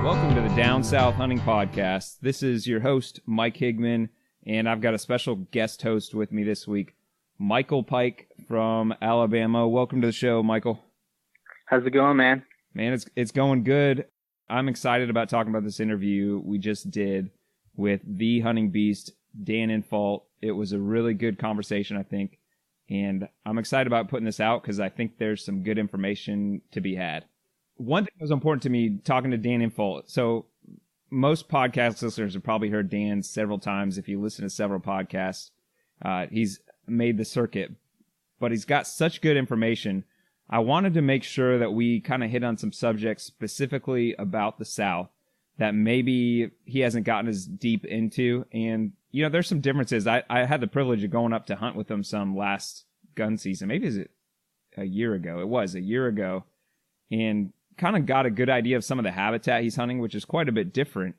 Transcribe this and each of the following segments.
Welcome to the Down South Hunting Podcast. This is your host, Mike Higman, and I've got a special guest host with me this week, Michael Pike from Alabama. Welcome to the show, Michael. How's it going, man? Man, it's going good. I'm excited about talking about this interview we just did with the hunting beast, Dan Infalt. It was a really good conversation, I think, and I'm excited about putting this out because I think there's some good information to be had. One thing that was important to me talking to Dan Infalt. So most podcast listeners have probably heard Dan several times. If you listen to several podcasts, he's made the circuit, but he's got such good information. I wanted to make sure that we kind of hit on some subjects specifically about the South that maybe he hasn't gotten as deep into. And, you know, there's some differences. I had the privilege of going up to hunt with him some last gun season. Maybe is it a year ago? It was a year ago. And kind of got a good idea of some of the habitat he's hunting, which is quite a bit different.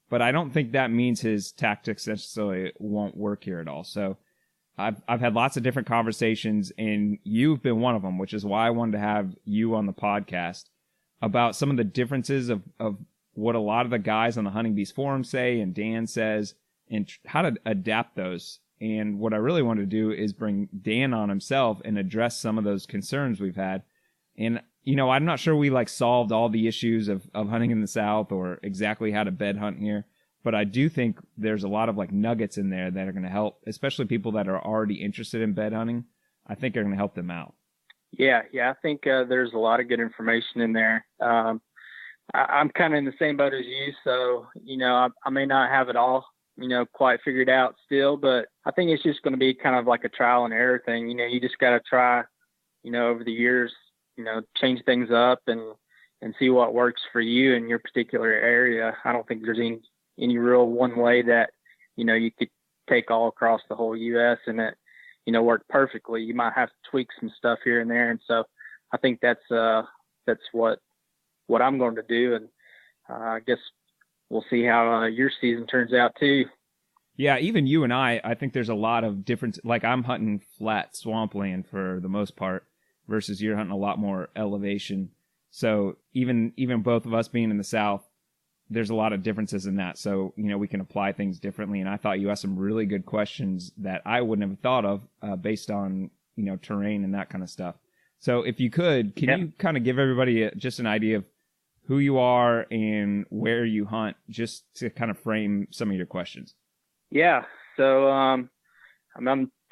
But I don't think that means his tactics necessarily won't work here at all. So I've had lots of different conversations, and you've been one of them, which is why I wanted to have you on the podcast about some of the differences of what a lot of the guys on the Hunting Beast forum say and Dan says, and how to adapt those. And what I really wanted to do is bring Dan on himself and address some of those concerns we've had. And you know, I'm not sure we solved all the issues of hunting in the South or exactly how to bed hunt here, but I do think there's a lot of nuggets in there that are going to help, especially people that are already interested in bed hunting. I think are going to help them out. Yeah, I think there's a lot of good information in there. I'm kind of in the same boat as you, so you know, I may not have it all, you know, quite figured out still, but I think it's just going to be kind of like a trial and error thing. You know, you just got to try, you know, over the years, you know, change things up and see what works for you in your particular area. I don't think there's any real one way that, you know, you could take all across the whole U.S. and it, you know, work perfectly. You might have to tweak some stuff here and there. And so I think that's what I'm going to do. And I guess we'll see how your season turns out too. Yeah, even you and I think there's a lot of difference. Like I'm hunting flat swampland for the most part, versus you're hunting a lot more elevation. So even both of us being in the South, there's a lot of differences in that. So, you know, we can apply things differently. And I thought you asked some really good questions that I wouldn't have thought of based on, you know, terrain and that kind of stuff. So if you could, can you kind of give everybody just an idea of who you are and where you hunt, just to kind of frame some of your questions? Yeah. So I'm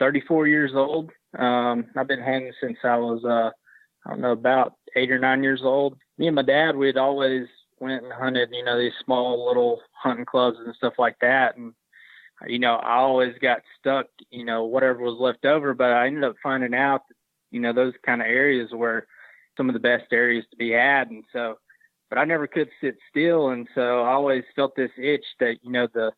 34 years old. I've been hunting since I was, I don't know, about 8 or 9 years old. Me and my dad, we'd always went and hunted, you know, these small little hunting clubs and stuff like that. And, you know, I always got stuck, you know, whatever was left over, but I ended up finding out that, you know, those kind of areas were some of the best areas to be had. And so, but I never could sit still. And so I always felt this itch that, you know, the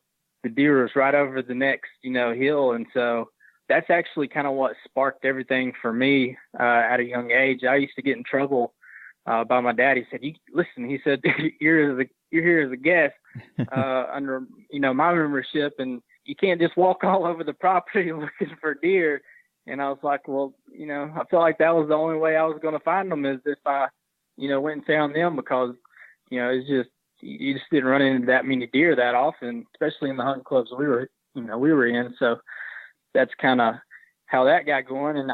deer was right over the next, you know, hill. And so that's actually kind of what sparked everything for me at a young age. I used to get in trouble by my dad. He said, listen, he said, you're here as a guest under, you know, my membership, and you can't just walk all over the property looking for deer. And I was like, well, you know, I felt like that was the only way I was going to find them, is if I, you know, went and found them, because, you know, it's just, you just didn't run into that many deer that often, especially in the hunting clubs we were in. So that's kind of how that got going. And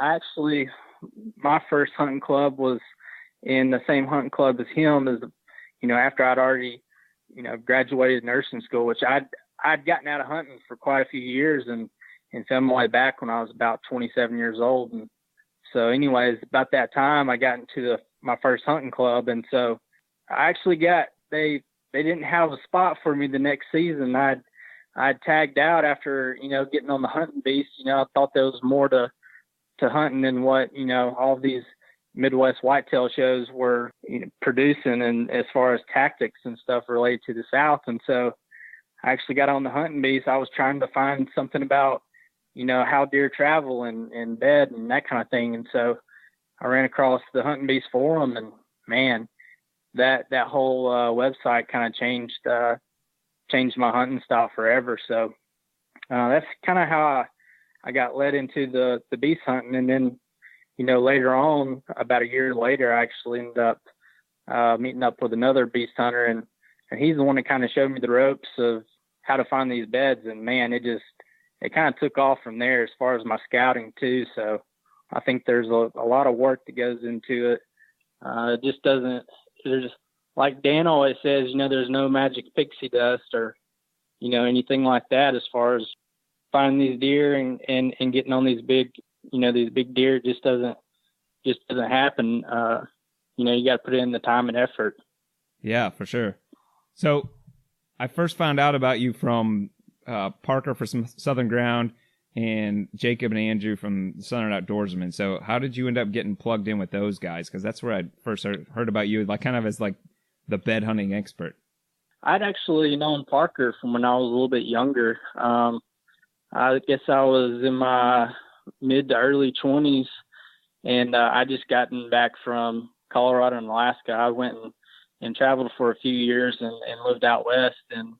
my first hunting club was in the same hunting club as him, as, you know, after I'd already, you know, graduated nursing school, which I'd gotten out of hunting for quite a few years and found my way back when I was about 27 years old. And so anyways, about that time I got into my first hunting club. And so I actually they didn't have a spot for me the next season. I'd tagged out after, you know, getting on the hunting beast. You know, I thought there was more to hunting than what, you know, all these Midwest whitetail shows were, you know, producing, and as far as tactics and stuff related to the South. And so I actually got on the hunting beast. I was trying to find something about, you know, how deer travel and bed and that kind of thing. And so I ran across the Hunting Beast forum, and man, that whole website kind of changed my hunting style forever. So that's kind of how I got led into the beast hunting. And then, you know, later on, about a year later, I actually ended up meeting up with another beast hunter, and And he's the one that kind of showed me the ropes of how to find these beds. And man, it kind of took off from there as far as my scouting too. So I think there's a lot of work that goes into it. It just doesn't, there's, like Dan always says, there's no magic pixie dust or, anything like that as far as finding these deer and getting on these big deer just doesn't happen. You got to put in the time and effort. Yeah, for sure. So I first found out about you from Parker for some Southern Ground and Jacob and Andrew from the Southern Outdoorsman. So how did you end up getting plugged in with those guys? Because that's where I first heard about you, like kind of as like the bed hunting expert. I'd actually known Parker from when I was a little bit younger. I guess I was in my mid to early 20s, and I just gotten back from Colorado and Alaska. I went and traveled for a few years and lived out west, and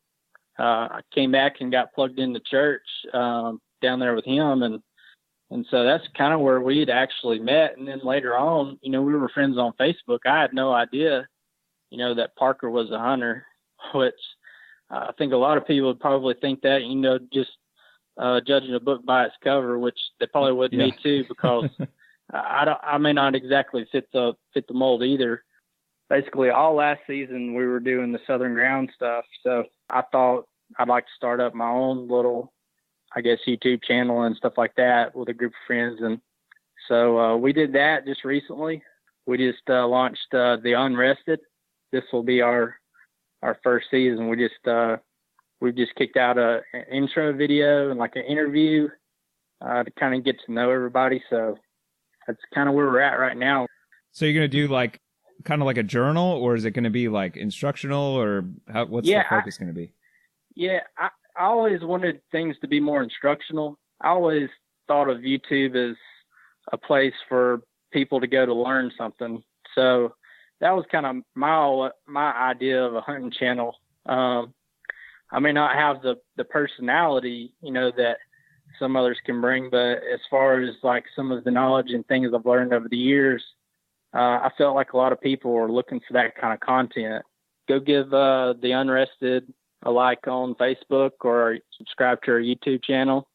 I came back and got plugged into church down there with him, and so that's kind of where we had actually met. And then later on, we were friends on Facebook. I had no idea, that Parker was a hunter, which I think a lot of people would probably think that, just judging a book by its cover, which they probably would me too, because I may not exactly fit the mold either. Basically, all last season we were doing the Southern Ground stuff, so I thought I'd like to start up my own little, I guess, YouTube channel and stuff like that with a group of friends, and so we did that just recently. We just launched the Unrested. This will be our first season. We've just kicked out an intro video and like an interview to kind of get to know everybody. So that's kind of where we're at right now. So you're going to do like kind of like a journal, or is it going to be like instructional, or what's the focus going to be? Yeah, I always wanted things to be more instructional. I always thought of YouTube as a place for people to go to learn something. So that was kind of my idea of a hunting channel. I may not have the personality, that some others can bring, but as far as like some of the knowledge and things I've learned over the years, I felt like a lot of people were looking for that kind of content. Go give the Unrested a like on Facebook, or subscribe to our YouTube channel.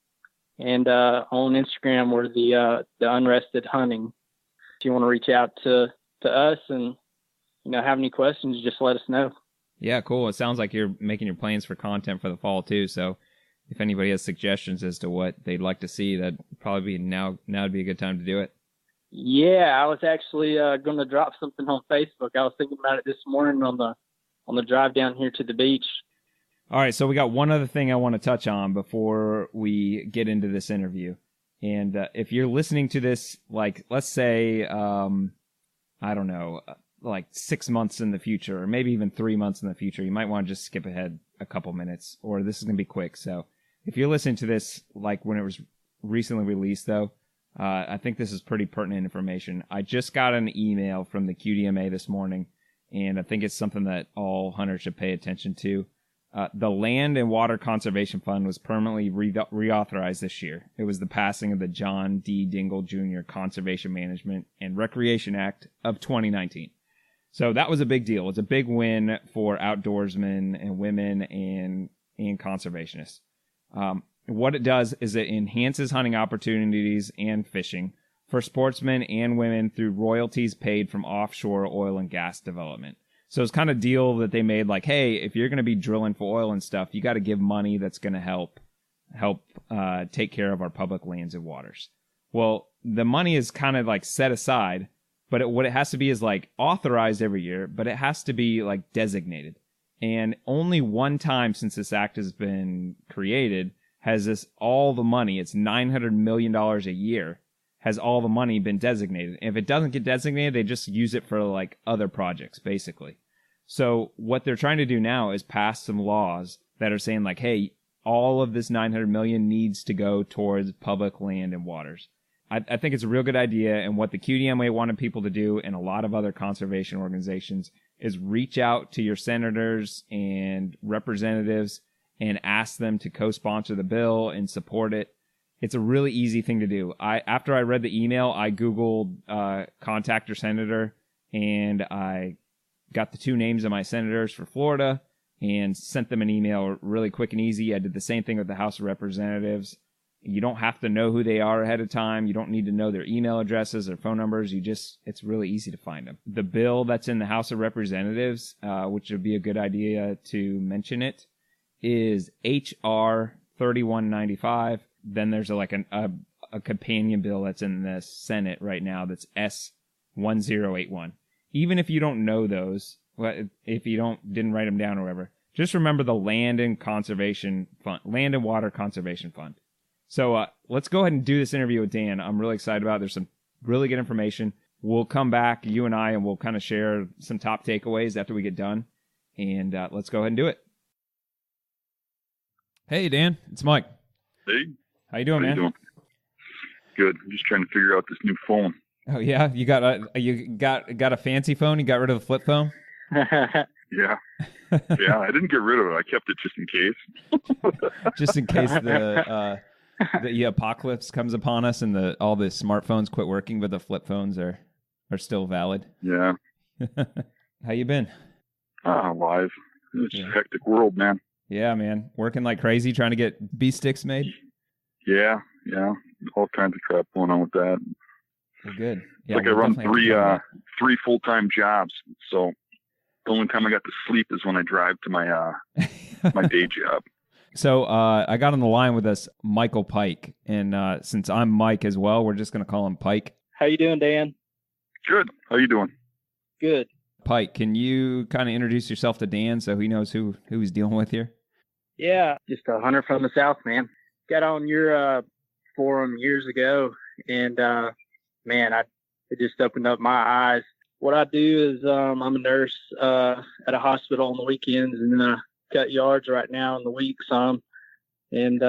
And on Instagram, we're the Unrested Hunting. If you want to reach out to us and have any questions, just let us know. Yeah, cool. It sounds like you're making your plans for content for the fall too. So if anybody has suggestions as to what they'd like to see, that'd probably be now would be a good time to do it. Yeah, I was actually going to drop something on Facebook. I was thinking about it this morning on the drive down here to the beach. All right, so we got one other thing I want to touch on before we get into this interview. And if you're listening to this, like, let's say, I don't know, like 6 months in the future, or maybe even 3 months in the future, you might want to just skip ahead a couple minutes, or this is going to be quick. So if you're listening to this, like when it was recently released, though, I think this is pretty pertinent information. I just got an email from the QDMA this morning, and I think it's something that all hunters should pay attention to. The Land and Water Conservation Fund was permanently reauthorized this year. It was the passing of the John D. Dingle Jr. Conservation Management and Recreation Act of 2019. So that was a big deal. It's a big win for outdoorsmen and women and conservationists. What it does is it enhances hunting opportunities and fishing for sportsmen and women through royalties paid from offshore oil and gas development. So it's kind of deal that they made like, hey, if you're going to be drilling for oil and stuff, you got to give money that's going to help take care of our public lands and waters. Well, the money is kind of like set aside, but what it has to be is like authorized every year, but it has to be like designated. And only one time since this act has been created has this all the money, it's $900 million a year, has all the money been designated. And if it doesn't get designated, they just use it for like other projects, basically. So what they're trying to do now is pass some laws that are saying like, hey, all of this $900 million needs to go towards public land and waters. I think it's a real good idea. And what the QDMA wanted people to do, and a lot of other conservation organizations, is reach out to your senators and representatives and ask them to co-sponsor the bill and support it. It's a really easy thing to do. After I read the email, I Googled contact your senator, and I got the two names of my senators for Florida. and sent them an email really quick and easy. I did the same thing with the House of Representatives. You don't have to know who they are ahead of time. You don't need to know their email addresses or phone numbers. It's really easy to find them. The bill that's in the House of Representatives, which would be a good idea to mention it, is H.R. 3195. Then there's a companion bill that's in the Senate right now that's S1081. Even if you don't know those, if you didn't write them down or whatever, just remember the Land and Water Conservation Fund. So let's go ahead and do this interview with Dan. I'm really excited about it. There's some really good information. We'll come back, you and I, and we'll kind of share some top takeaways after we get done. And let's go ahead and do it. Hey, Dan. It's Mike. Hey. How you doing, man? Good. I'm just trying to figure out this new phone. Oh, yeah? You got a fancy phone? You got rid of the flip phone? Yeah. Yeah, I didn't get rid of it. I kept it just in case. Just in case the apocalypse comes upon us and all the smartphones quit working, but the flip phones are still valid. Yeah. How you been? Alive. It's a hectic world, man. Yeah, man. Working like crazy trying to get bee sticks made? Yeah. All kinds of crap going on with that. Well, good. Yeah, I run three full-time jobs, so the only time I got to sleep is when I drive to my my day job. So I got on the line with us Michael Pike, and since I'm Mike as well, we're just going to call him Pike. How you doing, Dan? Good. How you doing? Good. Pike, can you kind of introduce yourself to Dan so he knows who he's dealing with here? Yeah, just a hunter from the South, man. Got on your forum years ago, and man, it just opened up my eyes. What I do is I'm a nurse at a hospital on the weekends, and then I cut yards right now in the week some, and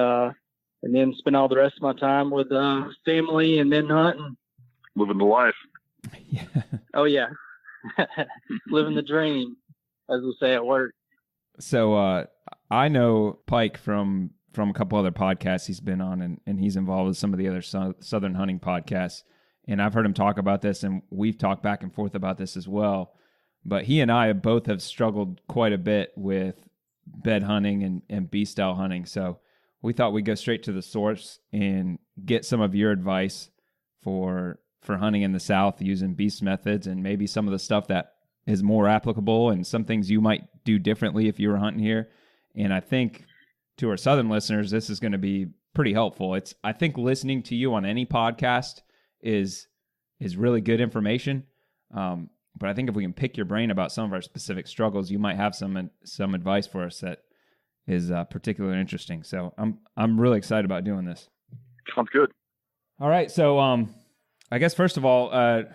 then spend all the rest of my time with family and then hunting. Living the life. Yeah. Oh yeah, living the dream, as we say at work. So I know Pike from a couple other podcasts he's been on, and he's involved with some of the other Southern hunting podcasts. And I've heard him talk about this, and we've talked back and forth about this as well. But he and I both have struggled quite a bit with bed hunting and bee style hunting. So we thought we'd go straight to the source and get some of your advice for hunting in the South using beast methods, and maybe some of the stuff that is more applicable and some things you might do differently if you were hunting here. And I think to our Southern listeners, this is going to be pretty helpful. I think listening to you on any podcast is really good information. But I think if we can pick your brain about some of our specific struggles, you might have some advice for us that is particularly interesting. So I'm really excited about doing this. Sounds good. All right. So I guess first of all,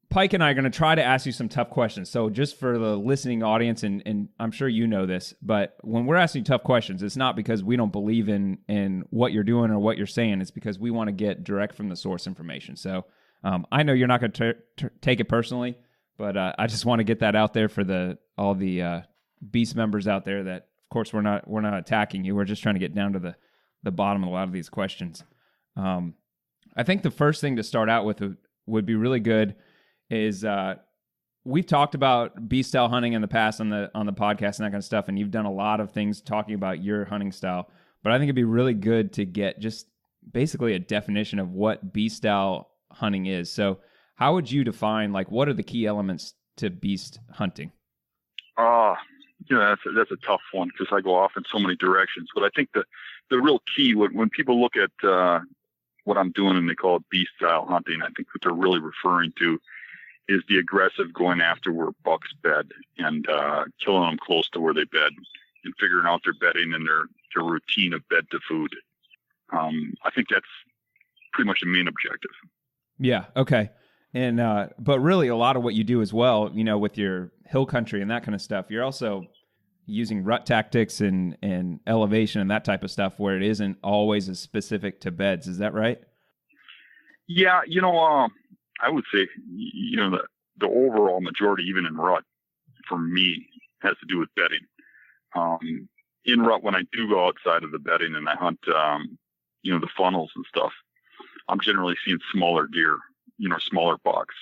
Pike and I are going to try to ask you some tough questions. So just for the listening audience, and I'm sure you know this, but when we're asking tough questions, it's not because we don't believe in what you're doing or what you're saying. It's because we want to get direct from the source information. So I know you're not going to take it personally, but I just want to get that out there for all the Beast members out there that, of course, we're not attacking you. We're just trying to get down to the bottom of a lot of these questions. I think the first thing to start out with would be really good is we've talked about beast style hunting in the past on the podcast and that kind of stuff, and you've done a lot of things talking about your hunting style. But I think it'd be really good to get just basically a definition of what beast style hunting is. So how would you define, what are the key elements to beast hunting? That's a tough one because I go off in so many directions. But I think the real key, when people look at what I'm doing and they call it beast style hunting, I think what they're really referring to is the aggressive going after where bucks bed and killing them close to where they bed and figuring out their bedding and their routine of bed to food. I think that's pretty much the main objective. Yeah. Okay. And but really, a lot of what you do as well, with your hill country and that kind of stuff, you're also using rut tactics and elevation and that type of stuff where it isn't always as specific to beds. Is that right? Yeah. I would say, the overall majority, even in rut, for me, has to do with bedding. In rut, when I do go outside of the bedding and I hunt, the funnels and stuff, I'm generally seeing smaller deer, smaller bucks,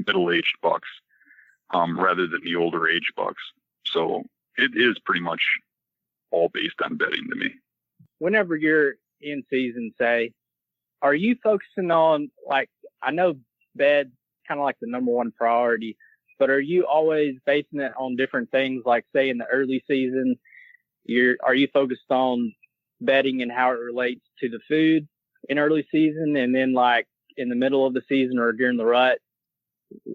middle-aged bucks, rather than the older age bucks. So it is pretty much all based on bedding to me. Whenever you're in season, say, are you focusing on, like, I know bed kind of like the number one priority, but are you always basing it on different things? Like, say in the early season, are you focused on bedding and how it relates to the food in early season, and then like in the middle of the season or during the rut,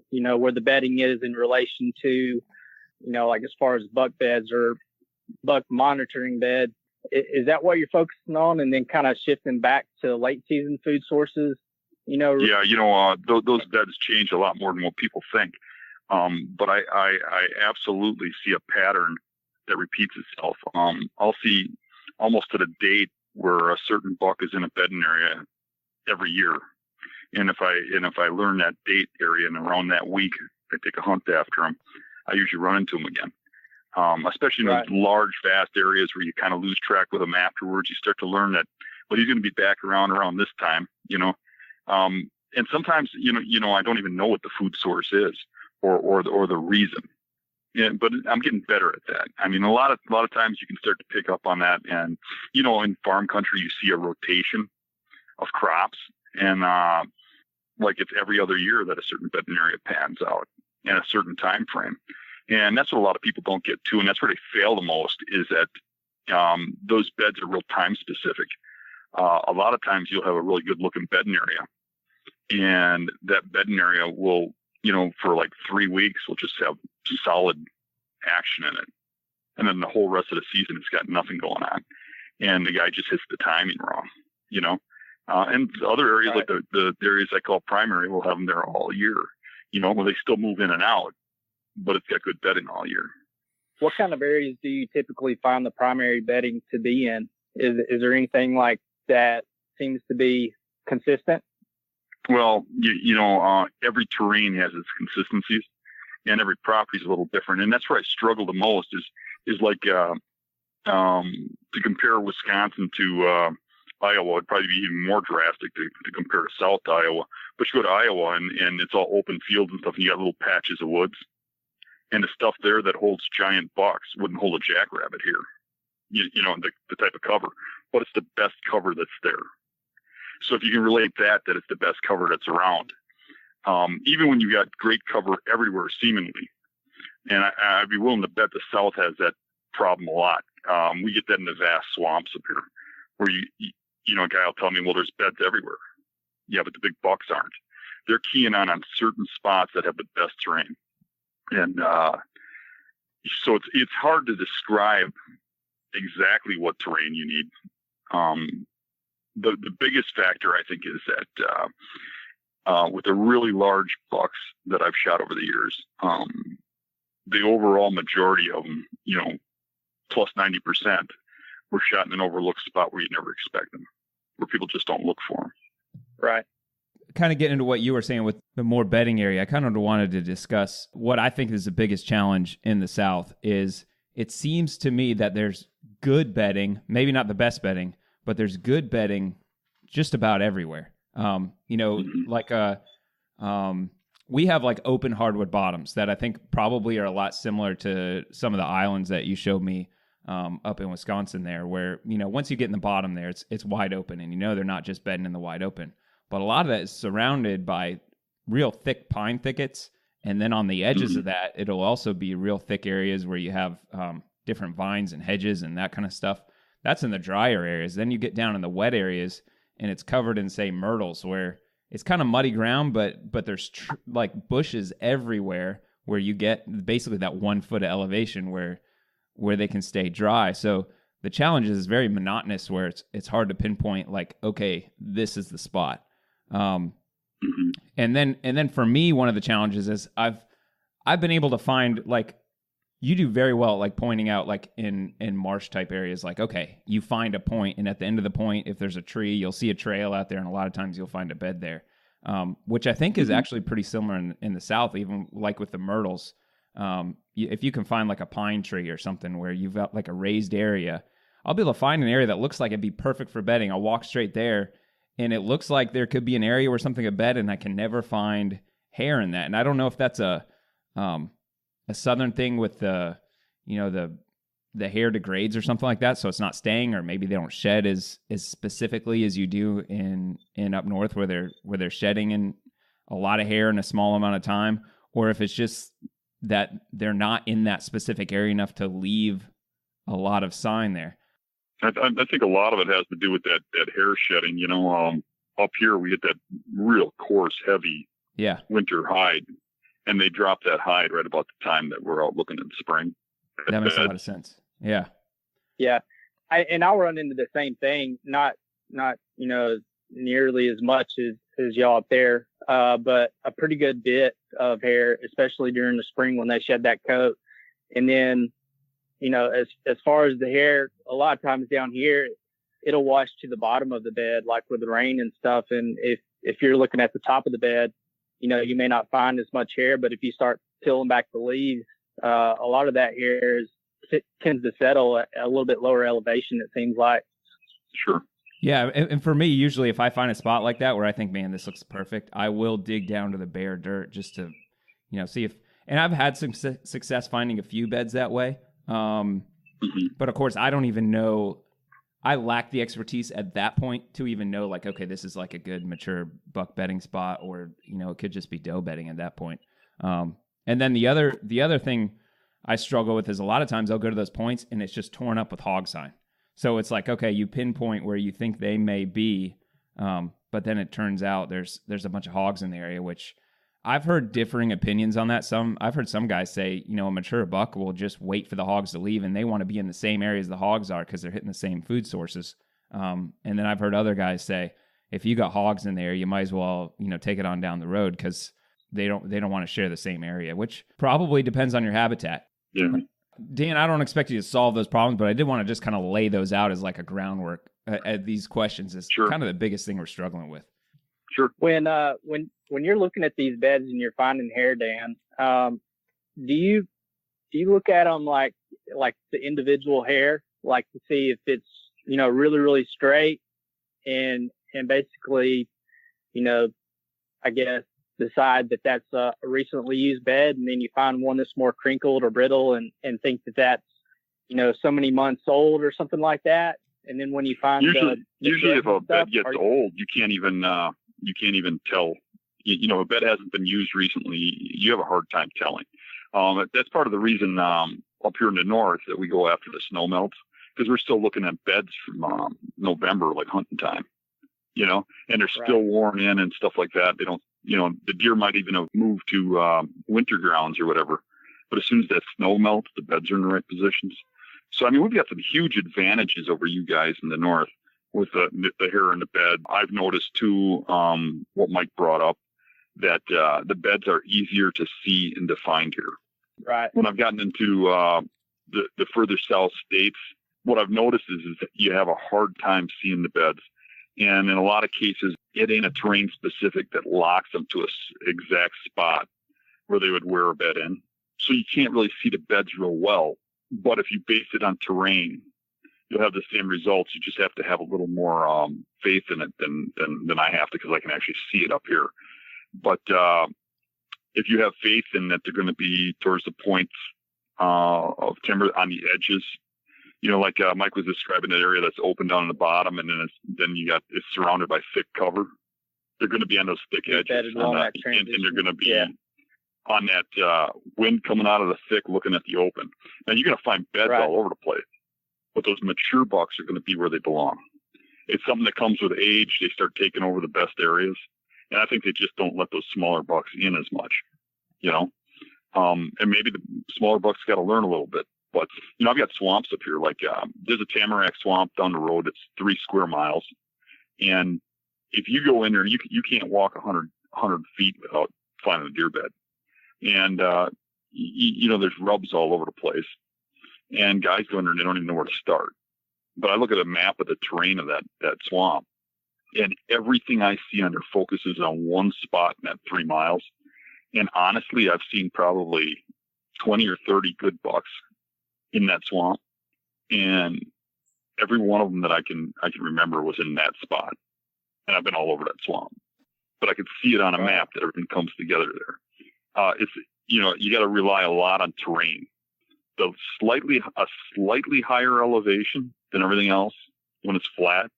you know, where the bedding is in relation to, you know, like as far as buck beds or buck monitoring bed? Is that what you're focusing on, and then kind of shifting back to late season food sources? You know, yeah, you know, those beds change a lot more than what people think. But I absolutely see a pattern that repeats itself. I'll see almost to the date where a certain buck is in a bedding area every year. And if I learn that date area and around that week, I take a hunt after him, I usually run into him again. Especially in those large, vast areas where you kind of lose track with him afterwards. You start to learn that, well, he's going to be back around this time, you know. And sometimes, you know, I don't even know what the food source is or the reason. Yeah, but I'm getting better at that. I mean, a lot of times you can start to pick up on that. And, you know, in farm country, you see a rotation of crops, and like it's every other year that a certain bedding area pans out in a certain time frame. And that's what a lot of people don't get to. And that's where they fail the most, is that those beds are real time specific. A lot of times you'll have a really good looking bedding area, and that bedding area will, you know, for like 3 weeks, will just have solid action in it. And then the whole rest of the season, it's got nothing going on. And the guy just hits the timing wrong, you know. And other areas, like the areas I call primary, will have them there all year, you know, where they still move in and out, but it's got good bedding all year. What kind of areas do you typically find the primary bedding to be in? Is there anything like that seems to be consistent? Well, you know, every terrain has its consistencies, and every property is a little different. And that's where I struggle the most is like, to compare Wisconsin to, Iowa would probably be even more drastic to compare to South Iowa. But you go to Iowa and it's all open fields and stuff, and you got little patches of woods, and the stuff there that holds giant bucks wouldn't hold a jackrabbit here. You know, the type of cover, but it's the best cover that's there. So if you can relate that it's the best cover that's around, even when you got great cover everywhere, seemingly. And I'd be willing to bet the South has that problem a lot. We get that in the vast swamps up here, where you know, a guy will tell me, well, there's beds everywhere. Yeah, but the big bucks aren't. They're keying on certain spots that have the best terrain. And so it's hard to describe exactly what terrain you need. The biggest factor, I think, is that with the really large bucks that I've shot over the years, the overall majority of them, you know, plus 90%, were shot in an overlooked spot where you never expect them, where people just don't look for them. Right. Kind of getting into what you were saying with the more bedding area, I kind of wanted to discuss what I think is the biggest challenge in the South. Is it seems to me that there's good bedding, maybe not the best bedding, but there's good bedding just about everywhere. You know, like we have like open hardwood bottoms that I think probably are a lot similar to some of the islands that you showed me up in Wisconsin there, where, you know, once you get in the bottom there, it's wide open, and, you know, they're not just bedding in the wide open, but a lot of that is surrounded by real thick pine thickets. And then on the edges of that, it'll also be real thick areas where you have different vines and hedges and that kind of stuff. That's in the drier areas. Then you get down in the wet areas, and it's covered in, say, myrtles, where it's kind of muddy ground, but there's like bushes everywhere, where you get basically that 1 foot of elevation where they can stay dry. So the challenge is very monotonous, where it's hard to pinpoint, like, okay, this is the spot. And then for me, one of the challenges is I've been able to find, like, you do very well at, like, pointing out, like, in marsh type areas, like, okay, you find a point, and at the end of the point, if there's a tree, you'll see a trail out there, and a lot of times you'll find a bed there, which I think is actually pretty similar in the South, even like with the myrtles. If you can find like a pine tree or something where you've got like a raised area, I'll be able to find an area that looks like it'd be perfect for bedding. I'll walk straight there, and it looks like there could be an area where something could bed, and I can never find hair in that. And I don't know if that's a southern thing with the the hair degrades or something like that, so it's not staying, or maybe they don't shed as specifically as you do in up north where they're shedding in a lot of hair in a small amount of time, or if it's just that they're not in that specific area enough to leave a lot of sign there. I think a lot of it has to do with that hair shedding. You know, up here we get that real coarse, heavy winter hide, and they drop that hide right about the time that we're out looking in spring. That makes a lot of sense. Yeah. Yeah. I'll run into the same thing, not nearly as much as y'all up there, but a pretty good bit of hair, especially during the spring when they shed that coat. And then, as far as the hair, a lot of times down here, it'll wash to the bottom of the bed, like with the rain and stuff. And if you're looking at the top of the bed, you may not find as much hair, but if you start peeling back the leaves, a lot of that hair tends to settle at a little bit lower elevation, it seems like. Sure. Yeah, and for me, usually if I find a spot like that where I think, man, this looks perfect, I will dig down to the bare dirt just to, see if. And I've had some success finding a few beds that way. But of course, I don't even know. I lack the expertise at that point to even know, like, okay, this is like a good mature buck bedding spot, or it could just be doe bedding at that point. And then the other thing I struggle with is a lot of times I'll go to those points and it's just torn up with hog sign. So it's like, okay, you pinpoint where you think they may be, but then it turns out there's a bunch of hogs in the area, which I've heard differing opinions on that. I've heard some guys say, a mature buck will just wait for the hogs to leave and they want to be in the same areas the hogs are because they're hitting the same food sources. And then I've heard other guys say, if you got hogs in there, you might as well, take it on down the road because they don't want to share the same area, which probably depends on your habitat. Yeah. Dan, I don't expect you to solve those problems, but I did want to just kind of lay those out as like a groundwork. These questions is kind of the biggest thing we're struggling with. Sure. When you're looking at these beds and you're finding hair, Dan, do you look at them like the individual hair, like to see if it's really really straight, and basically, I guess decide that that's a recently used bed, and then you find one that's more crinkled or brittle and think that that's so many months old or something like that, and then when you find usually if a bed gets old, you can't even tell. A bed hasn't been used recently, you have a hard time telling. That's part of the reason up here in the north that we go after the snow melts, because we're still looking at beds from November, like hunting time, and they're still worn in and stuff like that. They don't, the deer might even have moved to winter grounds or whatever, but as soon as that snow melts, the beds are in the right positions. So, I mean, we've got some huge advantages over you guys in the north with the hair in the bed. I've noticed too, what Mike brought up, that the beds are easier to see and define here. Right. When I've gotten into the further south states, what I've noticed is that you have a hard time seeing the beds. And in a lot of cases, it ain't a terrain specific that locks them to a exact spot where they would wear a bed in. So you can't really see the beds real well. But if you base it on terrain, you'll have the same results. You just have to have a little more faith in it than I have to, because I can actually see it up here. But if you have faith in that they're going to be towards the points of timber on the edges, like Mike was describing, that area that's open down on the bottom, and then it's surrounded by thick cover. They're going to be on those thick edges, and they're going to be on that wind coming out of the thick, looking at the open. Now you're going to find beds all over the place, but those mature bucks are going to be where they belong. It's something that comes with age. They start taking over the best areas, and I think they just don't let those smaller bucks in as much, and maybe the smaller bucks got to learn a little bit. But, I've got swamps up here. Like, there's a tamarack swamp down the road. It's 3 square miles. And if you go in there, you can't walk 100 feet without finding a deer bed. And, there's rubs all over the place. And guys go in there and they don't even know where to start. But I look at a map of the terrain of that swamp, and everything I see under focuses on one spot in that 3 miles. And honestly, I've seen probably 20 or 30 good bucks in that swamp, and every one of them that I can remember was in that spot, and I've been all over that swamp, but I could see it on a map that everything comes together there. It's you got to rely a lot on terrain, a slightly higher elevation than everything else, when it's flat,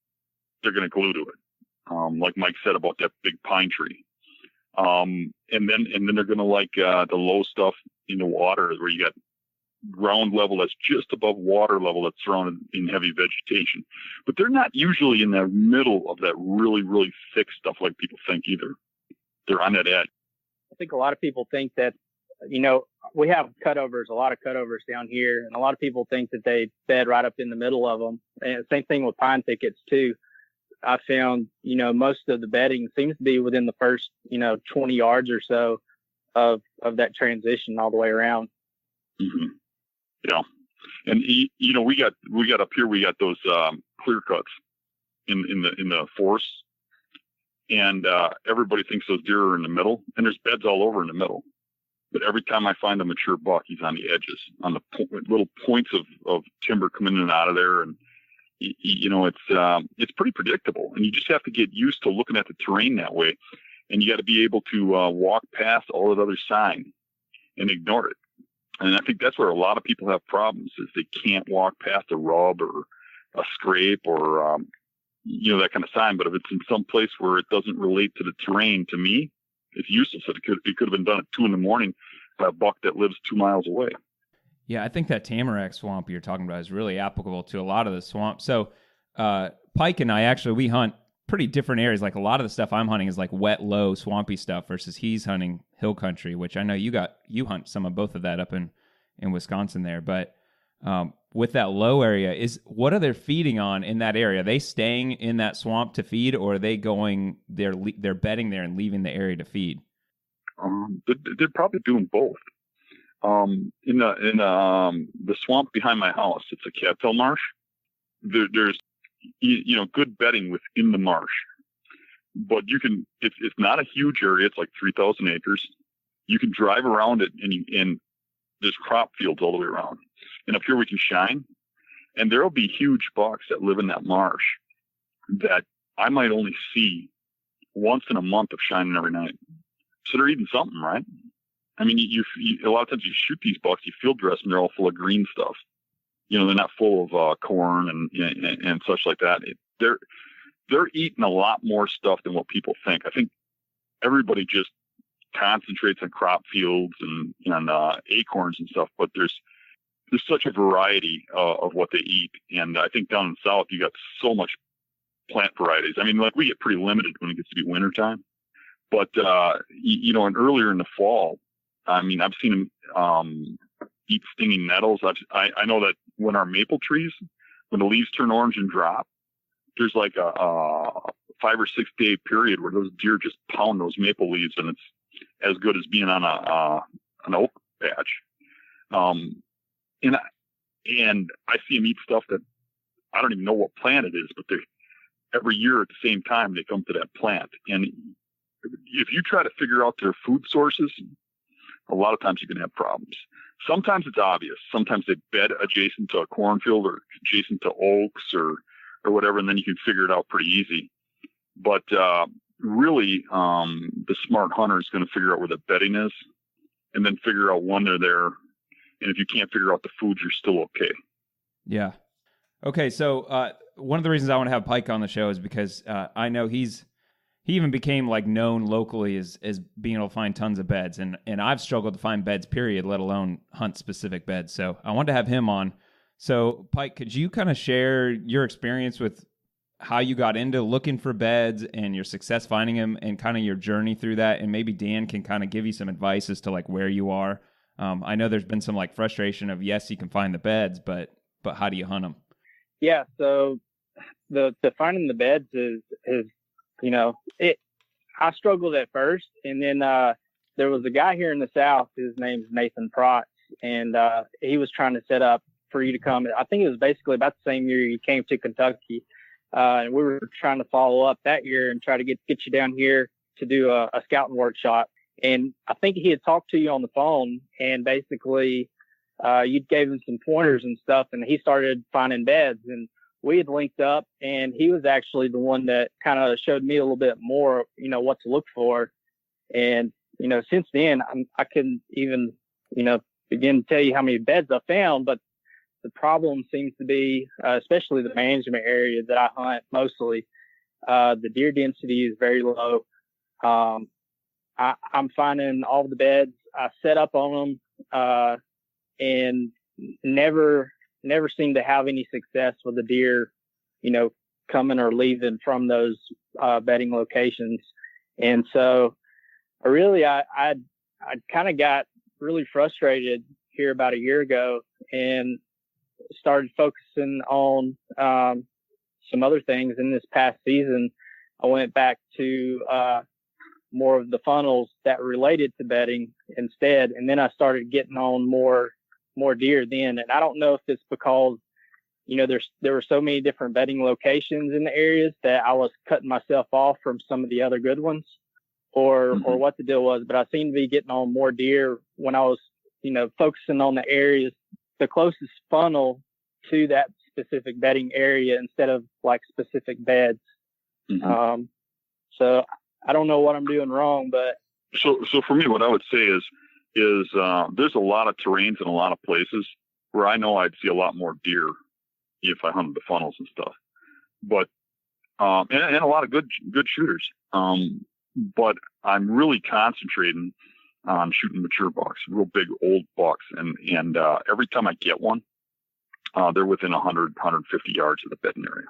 they're going to glue to it. Like Mike said about that big pine tree. And then they're going to like the low stuff in the water where you got ground level that's just above water level that's surrounded in heavy vegetation. But they're not usually in the middle of that really, really thick stuff like people think either. They're on that edge. I think a lot of people think that, we have cutovers, a lot of cutovers down here, and a lot of people think that they bed right up in the middle of them. And same thing with pine thickets too. I found, most of the bedding seems to be within the first, 20 yards or so of that transition all the way around. Mm-hmm. Yeah. And, we got up here, we got those, clear cuts in the forest, and, everybody thinks those deer are in the middle, and there's beds all over in the middle. But every time I find a mature buck, he's on the edges, on the little points of timber coming in and out of there. And, it's pretty predictable, and you just have to get used to looking at the terrain that way. And you got to be able to walk past all that other sign and ignore it. And I think that's where a lot of people have problems, is they can't walk past a rub or a scrape or, that kind of sign. But if it's in some place where it doesn't relate to the terrain, to me, it's useless. It could have been done at 2 a.m. by a buck that lives 2 miles away. Yeah, I think that tamarack swamp you're talking about is really applicable to a lot of the swamp. So Pike and I, we hunt pretty different areas. Like a lot of the stuff I'm hunting is like wet, low, swampy stuff versus he's hunting hill country, which I know you hunt some of both of that up in Wisconsin there. But with that low area, what are they feeding on in that area? Are they staying in that swamp to feed, or are they going they're bedding there and leaving the area to feed? They're probably doing both. In the swamp behind my house, it's a cattail marsh. There's good bedding within the marsh, but it's not a huge area. It's like 3,000 acres. You can drive around it, and there's crop fields all the way around. And up here we can shine, and there'll be huge bucks that live in that marsh that I might only see once in a month of shining every night. So they're eating something, right? I mean, you a lot of times you shoot these bucks, you field dress them, they're all full of green stuff. They're not full of corn and such like that. They're eating a lot more stuff than what people think. I think everybody just concentrates on crop fields and acorns and stuff, but there's such a variety of what they eat. And I think down in the South, you got so much plant varieties. I mean, like we get pretty limited when it gets to be wintertime, but, and earlier in the fall, I mean, I've seen them, eat stinging nettles. I know that when our maple trees, when the leaves turn orange and drop, there's like a 5 or 6 day period where those deer just pound those maple leaves, and it's as good as being on an oak patch. And I see them eat stuff that I don't even know what plant it is, but every year at the same time they come to that plant. And if you try to figure out their food sources, a lot of times you can have problems. Sometimes it's obvious. Sometimes they bed adjacent to a cornfield or adjacent to oaks or whatever, and then you can figure it out pretty easy. But really, the smart hunter is going to figure out where the bedding is, and then figure out when they're there. And if you can't figure out the food, you're still okay. Yeah. Okay. So one of the reasons I want to have Pike on the show is because I know he even became like known locally as being able to find tons of beds, and I've struggled to find beds, period, let alone hunt specific beds. So I wanted to have him on. So Pike, could you kind of share your experience with how you got into looking for beds and your success finding them, and kind of your journey through that? And maybe Dan can kind of give you some advice as to like where you are. I know there's been some like frustration of, yes, you can find the beds, but how do you hunt them? Yeah. So the finding the beds is I struggled at first, and then there was a guy here in the South. His name's Nathan Protz, and he was trying to set up for you to come. I think it was basically about the same year you came to Kentucky, and we were trying to follow up that year and try to get you down here to do a scouting workshop. And I think he had talked to you on the phone, and basically you gave him some pointers and stuff, and he started finding beds, and we had linked up, and he was actually the one that kind of showed me a little bit more, what to look for. And, since then I couldn't even, begin to tell you how many beds I found, but the problem seems to be, especially the management area that I hunt mostly, the deer density is very low. I'm finding all the beds, I set up on them, and never seem to have any success with the deer, coming or leaving from those bedding locations. And so I kind of got really frustrated here about a year ago and started focusing on some other things. In this past season, I went back to more of the funnels that related to bedding instead, and then I started getting on more deer then. And I don't know if it's because there were so many different bedding locations in the areas that I was cutting myself off from some of the other good ones, or what the deal was, but I seemed to be getting on more deer when I was focusing on the areas, the closest funnel to that specific bedding area instead of like specific beds. So I don't know what I'm doing wrong, but so for me, what I would say is there's a lot of terrains in a lot of places where I know I'd see a lot more deer if I hunted the funnels and stuff, but and a lot of good shooters. But I'm really concentrating on shooting mature bucks, real big old bucks, and every time I get one, they're within 100, 150 yards of the bedding area.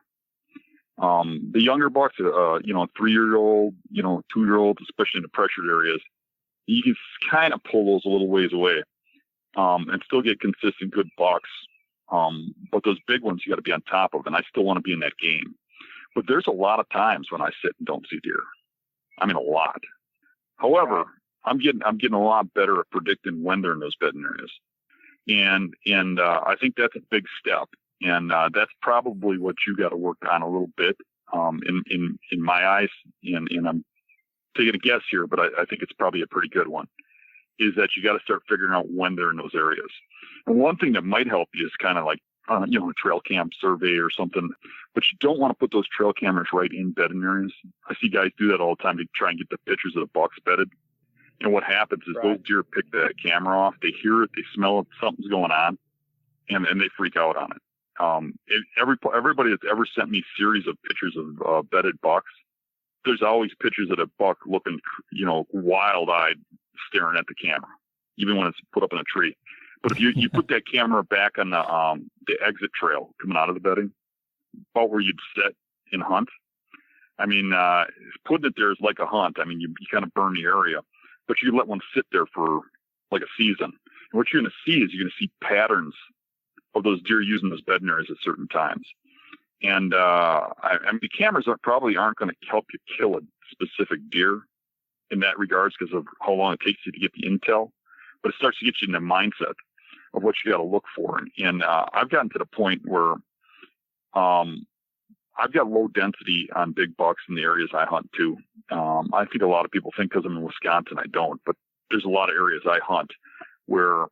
The younger bucks, 3-year-old, 2-year-old, especially in the pressured areas, you can kind of pull those a little ways away, and still get consistent good bucks. But those big ones, you got to be on top of, and I still want to be in that game. But there's a lot of times when I sit and don't see deer. I mean, a lot. However, I'm getting a lot better at predicting when they're in those bedding areas. And I think that's a big step. And that's probably what you got to work on a little bit, in my eyes. And I'm taking a guess here, but I think it's probably a pretty good one, is that you got to start figuring out when they're in those areas. And one thing that might help you is kind of like, a trail cam survey or something, but you don't want to put those trail cameras right in bedding areas. I see guys do that all the time to try and get the pictures of the bucks bedded. And what happens is those deer pick that camera off. They hear it, they smell it, something's going on, and they freak out on it. Everybody that's ever sent me series of pictures of bedded bucks, there's always pictures of a buck looking, wild-eyed, staring at the camera, even when it's put up in a tree. But if you put that camera back on the exit trail coming out of the bedding, about where you'd sit and hunt, I mean, putting it there is like a hunt. I mean, you kind of burn the area, but you let one sit there for like a season. And what you're going to see is you're going to see patterns of those deer using those bedding areas at certain times. And I mean, the cameras probably aren't going to help you kill a specific deer in that regards because of how long it takes you to get the intel, but it starts to get you in the mindset of what you got to look for. And I've gotten to the point where I've got low density on big bucks in the areas I hunt too. I think a lot of people think because I'm in Wisconsin, I don't, but there's a lot of areas I hunt where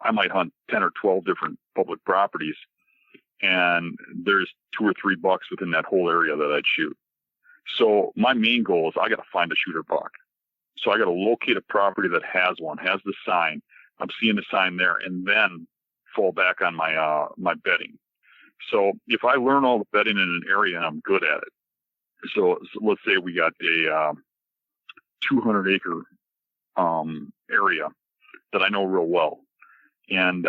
I might hunt 10 or 12 different public properties, and there's 2 or 3 bucks within that whole area that I'd shoot. So my main goal is I got to find a shooter buck. So I got to locate a property that has one, has the sign. I'm seeing the sign there, and then fall back on my my bedding. So if I learn all the bedding in an area and I'm good at it, so let's say we got a 200-acre area that I know real well, and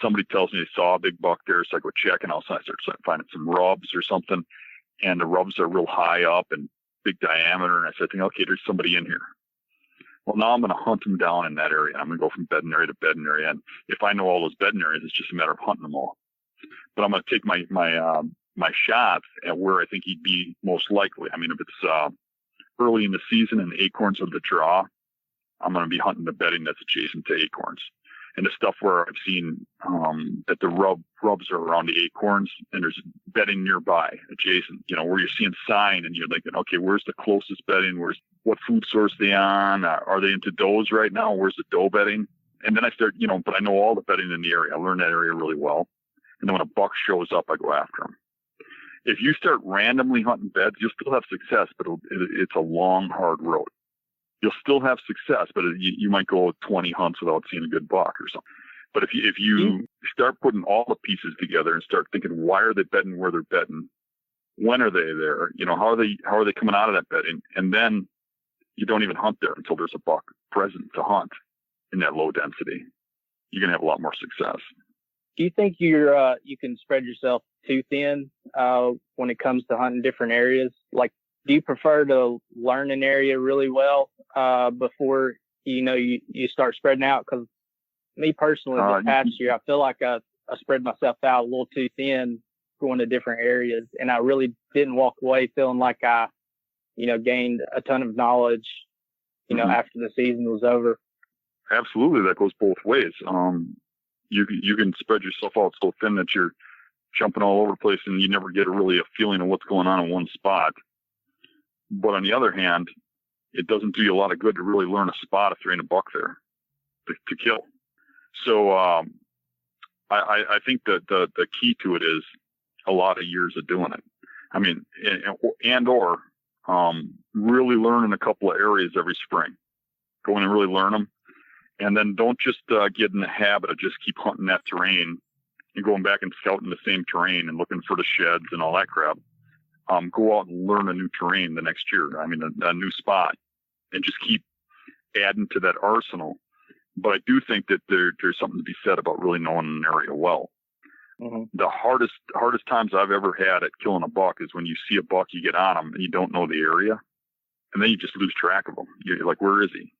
somebody tells me they saw a big buck there, so I go check, and all of a sudden I start finding some rubs or something, and the rubs are real high up and big diameter, and I said, okay, there's somebody in here. Well, now I'm going to hunt them down in that area. I'm going to go from bedding area to bedding area, and if I know all those bedding areas, it's just a matter of hunting them all. But I'm going to take my shots at where I think he'd be most likely. I mean, if it's early in the season and the acorns are the draw, I'm going to be hunting the bedding that's adjacent to acorns. And the stuff where I've seen that the rubs are around the acorns and there's bedding nearby, adjacent, where you're seeing sign and you're thinking, okay, where's the closest bedding? What food source are they on? Are they into does right now? Where's the doe bedding? And then I start, but I know all the bedding in the area. I learned that area really well. And then when a buck shows up, I go after him. If you start randomly hunting beds, you'll still have success, but it's a long, hard road. you'll still have success, but you might go 20 hunts without seeing a good buck or something. But if you start putting all the pieces together and start thinking, why are they bedding where they're bedding? When are they there? How are they coming out of that bedding? And then you don't even hunt there until there's a buck present to hunt in that low density. You're going to have a lot more success. Do you think you can spread yourself too thin when it comes to hunting different areas? Like, do you prefer to learn an area really well before you start spreading out? Because me personally, this past year, I feel like I spread myself out a little too thin going to different areas, and I really didn't walk away feeling like I gained a ton of knowledge after the season was over. Absolutely, that goes both ways. You can spread yourself out so thin that you're jumping all over the place and you never get a feeling of what's going on in one spot. But on the other hand, it doesn't do you a lot of good to really learn a spot if there ain't a buck there to kill. So I think that the key to it is a lot of years of doing it. I mean, or really learning a couple of areas every spring. Go in and really learn them. And then don't just get in the habit of just keep hunting that terrain and going back and scouting the same terrain and looking for the sheds and all that crap. Go out and learn a new terrain the next year. I mean, a new spot, and just keep adding to that arsenal. But I do think that there's something to be said about really knowing an area well. Mm-hmm. The hardest times I've ever had at killing a buck is when you see a buck, you get on him and you don't know the area, and then you just lose track of him. You're like, where is he?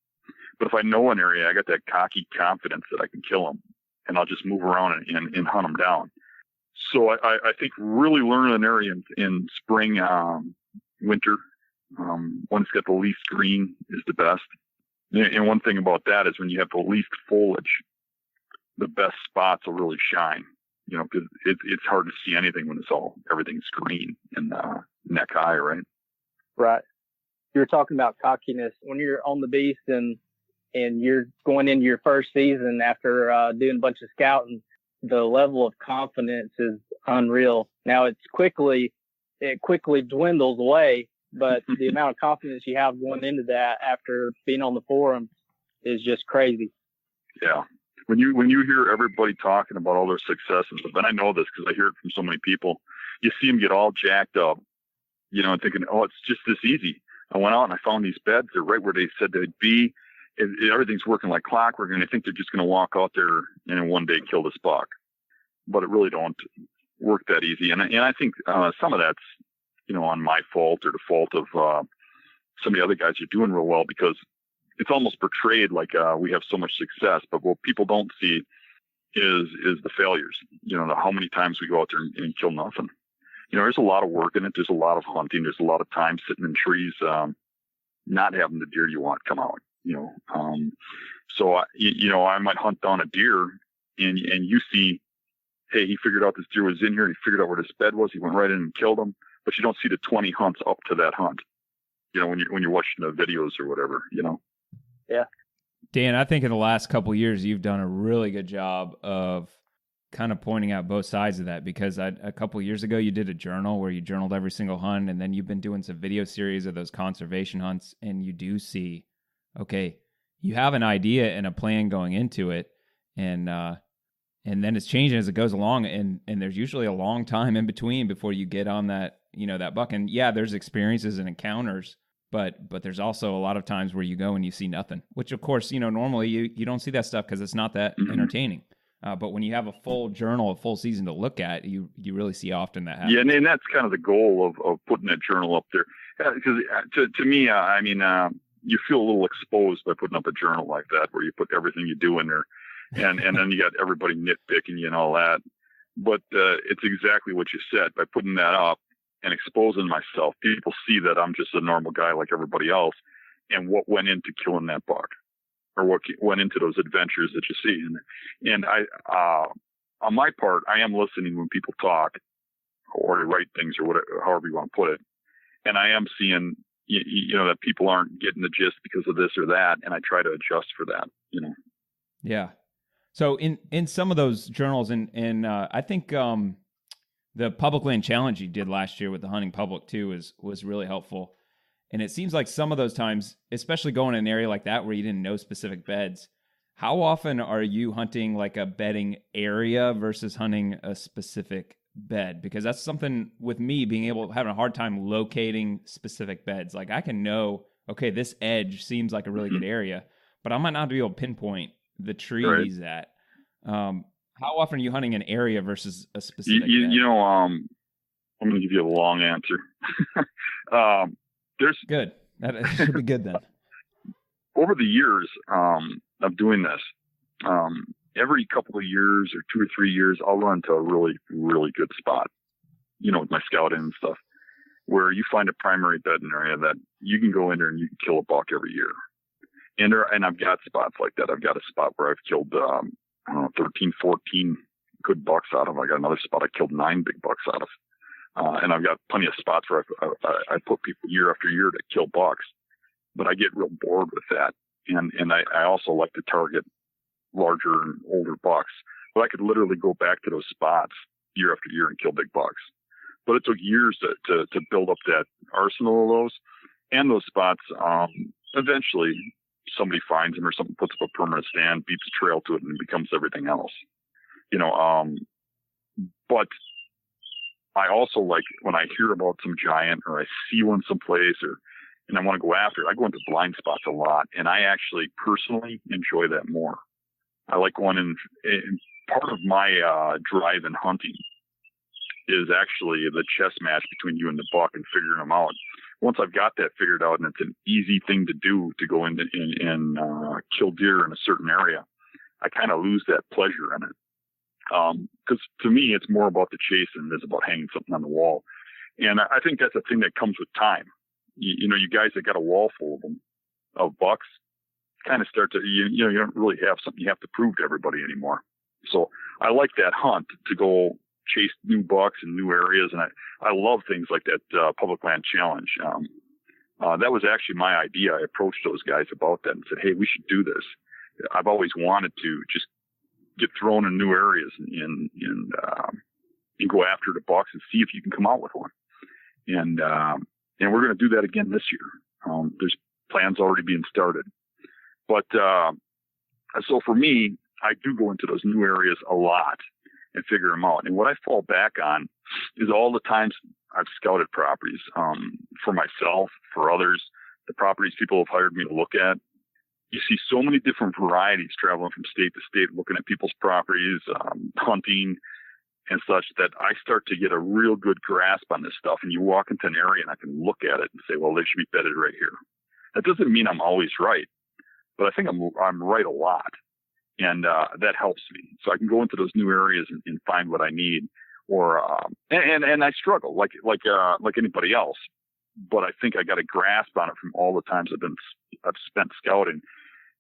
But if I know an area, I got that cocky confidence that I can kill him, and I'll just move around and hunt him down. So I think really learning an area in spring, winter, when it's got the least green is the best. And one thing about that is when you have the least foliage, the best spots will really shine. Because it's hard to see anything when everything's green and neck high, right? Right. You were talking about cockiness when you're on the beast and you're going into your first season after doing a bunch of scouting. The level of confidence is unreal. Now it quickly dwindles away, but the amount of confidence you have going into that after being on the forum is just crazy. Yeah. When you hear everybody talking about all their successes, and I know this because I hear it from so many people, you see them get all jacked up, and thinking, oh, it's just this easy. I went out and I found these beds. They're right where they said they'd be. Everything's working like clockwork, and I think they're just going to walk out there and in one day kill this buck. But it really don't work that easy. And I think some of that's, on my fault or the fault of some of the other guys who are doing real well, because it's almost portrayed like we have so much success. But what people don't see is the failures. How many times we go out there and kill nothing. There's a lot of work in it. There's a lot of hunting. There's a lot of time sitting in trees, not having the deer you want come out. So I might hunt down a deer and you see, hey, he figured out this deer was in here and he figured out where this bed was. He went right in and killed him, but you don't see the 20 hunts up to that hunt, when you're watching the videos or whatever, Yeah. Dan, I think in the last couple of years, you've done a really good job of kind of pointing out both sides of that, because a couple of years ago, you did a journal where you journaled every single hunt, and then you've been doing some video series of those conservation hunts, and you do see, okay, you have an idea and a plan going into it, and then it's changing as it goes along, and there's usually a long time in between before you get on that, that buck. And yeah, there's experiences and encounters, but there's also a lot of times where you go and you see nothing, which of course, normally you don't see that stuff because it's not that entertaining. But when you have a full journal, a full season to look at, you really see how often that happens. Yeah, and that's kind of the goal of putting that journal up there. Because to me, you feel a little exposed by putting up a journal like that, where you put everything you do in there, and then you got everybody nitpicking you and all that. But it's exactly what you said. By putting that up and exposing myself, people see that I'm just a normal guy like everybody else, and what went into killing that buck, or what went into those adventures that you see. And I, on my part, I am listening when people talk or write things or whatever, however you want to put it. And I am seeing, that people aren't getting the gist because of this or that. And I try to adjust for that, Yeah. So in some of those journals, and I think the Public Land Challenge you did last year with the hunting public too was really helpful. And it seems like some of those times, especially going in an area like that where you didn't know specific beds, how often are you hunting like a bedding area versus hunting a specific bed? Because that's something with me having a hard time locating specific beds. Like I can know, okay, this edge seems like a really good area, but I might not be able to pinpoint the tree he's at. How often are you hunting an area versus a specific bed? I'm going to give you a long answer. Good. That should be good then. Over the years of doing this, every couple of years or 2 or 3 years, I'll run to a really, really good spot, with my scouting and stuff, where you find a primary bedding area that you can go in there and you can kill a buck every year. And I've got spots like that. I've got a spot where I've killed, 13, 14 good bucks out of. I got another spot I killed 9 big bucks out of. And I've got plenty of spots where I put people year after year to kill bucks, but I get real bored with that. And I also like to target larger and older bucks, but I could literally go back to those spots year after year and kill big bucks. But it took years to build up that arsenal of those and those spots. Eventually somebody finds them or something, puts up a permanent stand, beats a trail to it, and it becomes everything else, but I also like when I hear about some giant or I see one someplace and I want to go after it, I go into blind spots a lot. And I actually personally enjoy that more. I like going in part of my drive in hunting is actually the chess match between you and the buck and figuring them out. Once I've got that figured out and it's an easy thing to do to go in and kill deer in a certain area, I kind of lose that pleasure in it. Because to me, it's more about the chase than it is about hanging something on the wall. And I think that's a thing that comes with time. You guys that got a wall full of them, of bucks, kind of start to, you don't really have something you have to prove to everybody anymore. So I like that hunt to go chase new bucks in new areas. And I love things like that public land challenge. That was actually my idea. I approached those guys about that and said, hey, we should do this. I've always wanted to just get thrown in new areas and go after the bucks and see if you can come out with one. And we're going to do that again this year. There's plans already being started, but, so for me, I do go into those new areas a lot and figure them out. And what I fall back on is all the times I've scouted properties, for myself, for others, the properties people have hired me to look at. You see so many different varieties traveling from state to state, looking at people's properties, hunting and such, that I start to get a real good grasp on this stuff. And you walk into an area and I can look at it and say, well, they should be bedded right here. That doesn't mean I'm always right, but I think I'm right a lot. And that helps me. So I can go into those new areas and find what I need. Or and I struggle like anybody else, but I think I got a grasp on it from all the times I've spent scouting.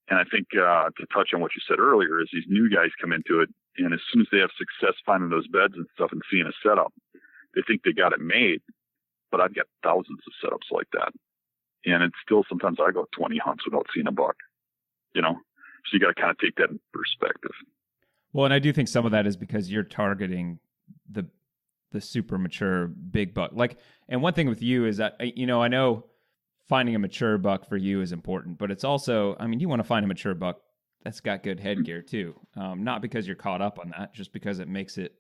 And I think to touch on what you said earlier is these new guys come into it, and as soon as they have success finding those beds and stuff and seeing a setup, they think they got it made. But I've got thousands of setups like that, and it's still sometimes I go 20 hunts without seeing a buck. So you got to kind of take that in perspective. Well, and I do think some of that is because you're targeting the super mature big buck. And one thing with you is that, I know finding a mature buck for you is important, but it's also, you want to find a mature buck that's got good headgear too. Not because you're caught up on that, just because it makes it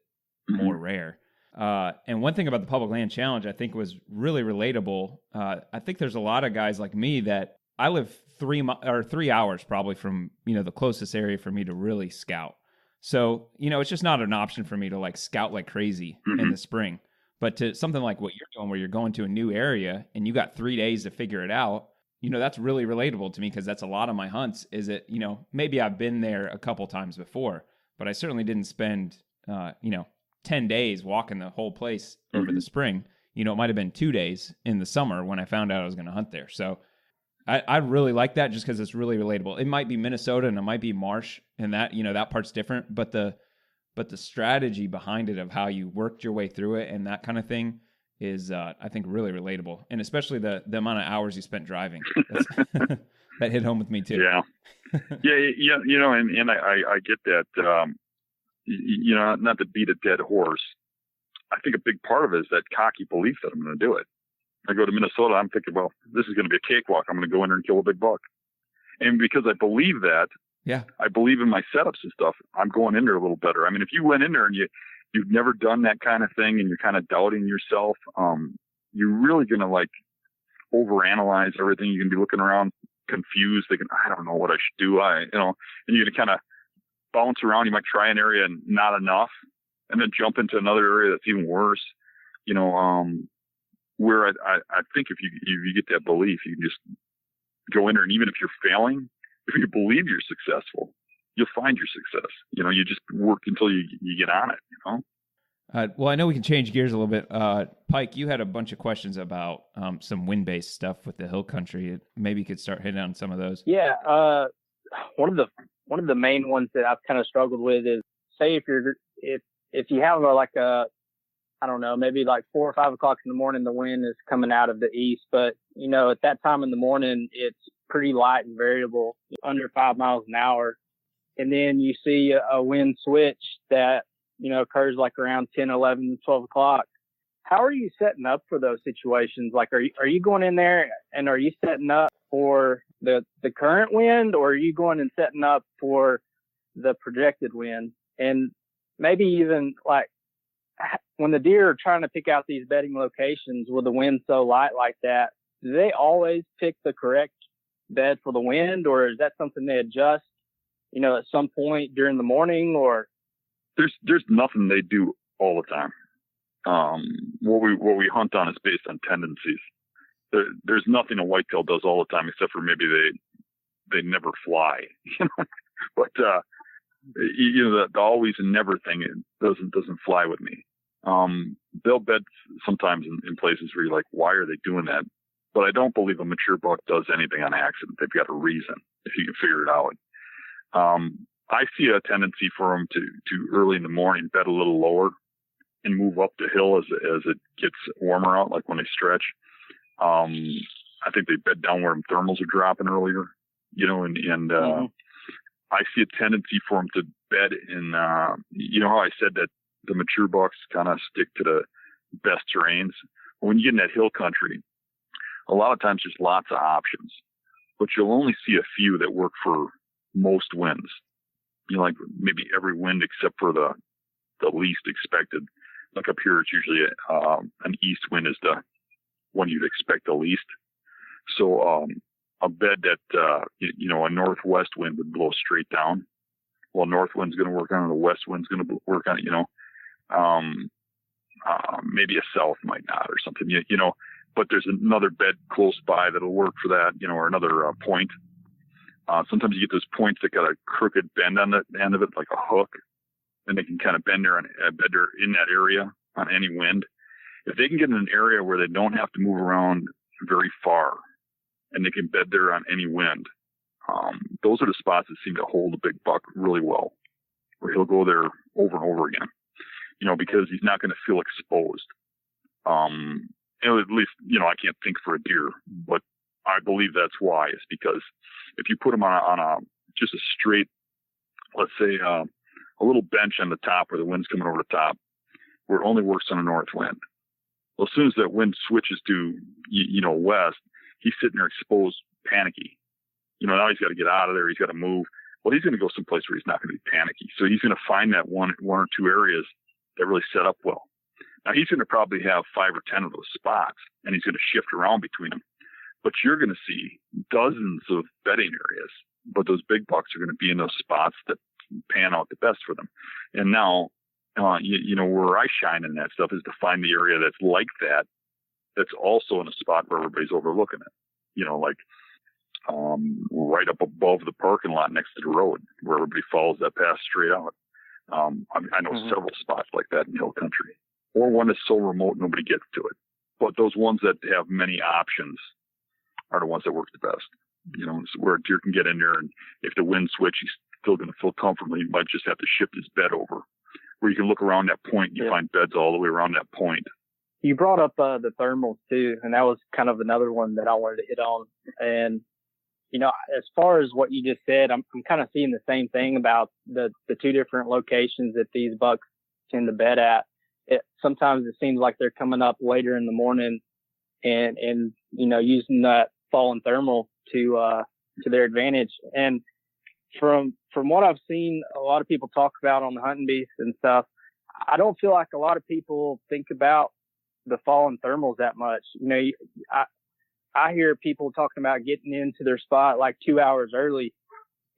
more rare. And one thing about the Public Land Challenge I think was really relatable. I think there's a lot of guys like me that I live 3 hours probably from, the closest area for me to really scout. So, it's just not an option for me to scout like crazy in the spring. But to something like what you're doing, where you're going to a new area and you got 3 days to figure it out, that's really relatable to me, because that's a lot of my hunts. Is it, maybe I've been there a couple times before, but I certainly didn't spend, 10 days walking the whole place over the spring. It might have been 2 days in the summer when I found out I was going to hunt there. So I really like that just because it's really relatable. It might be Minnesota and it might be marsh, and that, that part's different, but the strategy behind it of how you worked your way through it and that kind of thing is, I think, really relatable. And especially the amount of hours you spent driving. That hit home with me too. Yeah. And I get that, not to beat a dead horse. I think a big part of it is that cocky belief that I'm going to do it. I go to Minnesota, I'm thinking, well, this is going to be a cakewalk. I'm going to go in there and kill a big buck. And because I believe that, yeah, I believe in my setups and stuff, I'm going in there a little better. I mean, if you went in there and you've never done that kind of thing and you're kind of doubting yourself, you're really going to like overanalyze everything. You're going to be looking around confused, thinking, I don't know what I should do. And you're going to kind of bounce around. You might try an area and not enough, and then jump into another area that's even worse. Where I think if you get that belief, you can just go in there, and even if you're failing, if you believe you're successful, you'll find your success. You just work until you get on it. Well, I know we can change gears a little bit. Pike, you had a bunch of questions about some wind-based stuff with the hill country. Maybe you could start hitting on some of those. Yeah. One of the main ones that I've kind of struggled with is, say if you have I don't know, maybe like 4 or 5 o'clock in the morning, the wind is coming out of the east, but at that time in the morning, it's pretty light and variable, under 5 miles an hour. And then you see a wind switch that, occurs like around 10, 11, 12 o'clock. How are you setting up for those situations? Like, are you going in there and are you setting up for the current wind, or are you going and setting up for the projected wind? And maybe even like, when the deer are trying to pick out these bedding locations with the wind so light like that, do they always pick the correct bed for the wind, or is that something they adjust, at some point during the morning? Or there's nothing they do all the time. What we hunt on is based on tendencies. There's nothing a whitetail does all the time, except for maybe they never fly. But the always and never thing, it doesn't fly with me. They'll bed sometimes in places where you're like, why are they doing that? But I don't believe a mature buck does anything on accident. They've got a reason, if you can figure it out. I see a tendency for them to early in the morning bed a little lower and move up the hill as it gets warmer out, like when they stretch. I think they bed down where thermals are dropping earlier, and I see a tendency for them to bed in, how I said that the mature bucks kind of stick to the best terrains. When you get in that hill country, a lot of times there's lots of options, but you'll only see a few that work for most winds. Like maybe every wind except for the least expected. Like up here, it's usually an east wind is the one you'd expect the least. So a bed that a northwest wind would blow straight down. Well, north wind's going to work on it, the west wind's going to work on it. Maybe a south might not, or something. But there's another bed close by that'll work for that. Or another point. Sometimes you get those points that got a crooked bend on the end of it, like a hook, and they can kind of bend there in that area on any wind. If they can get in an area where they don't have to move around very far, and they can bed there on any wind, those are the spots that seem to hold a big buck really well, where he'll go there over and over again, because he's not going to feel exposed. At least, I can't think for a deer, but I believe that's why. It's because if you put him on just a straight, let's say, a little bench on the top where the wind's coming over the top, where it only works on a north wind. Well, as soon as that wind switches to, west, he's sitting there exposed, panicky. Now he's got to get out of there. He's got to move. Well, he's going to go someplace where he's not going to be panicky. So he's going to find that one or two areas that really set up well. Now he's going to probably have 5 or 10 of those spots, and he's going to shift around between them. But you're going to see dozens of bedding areas, but those big bucks are going to be in those spots that pan out the best for them. And now, where I shine in that stuff is to find the area that's like that, that's also in a spot where everybody's overlooking it. Right up above the parking lot next to the road, where everybody follows that path straight out. I know several spots like that in hill country, or one that's so remote nobody gets to it. But those ones that have many options are the ones that work the best. Where a deer can get in there, and if the wind switch, he's still going to feel comfortable. He might just have to shift his bed over, where you can look around that point and you find beds all the way around that point. You brought up the thermals too, and that was kind of another one that I wanted to hit on. And as far as what you just said, I'm kind of seeing the same thing about the two different locations that these bucks tend to bed at. Sometimes it seems like they're coming up later in the morning and using that fallen thermal to their advantage. And from what I've seen a lot of people talk about on the hunting beast and stuff, I don't feel like a lot of people think about the fallen thermals that much. I hear people talking about getting into their spot like 2 hours early,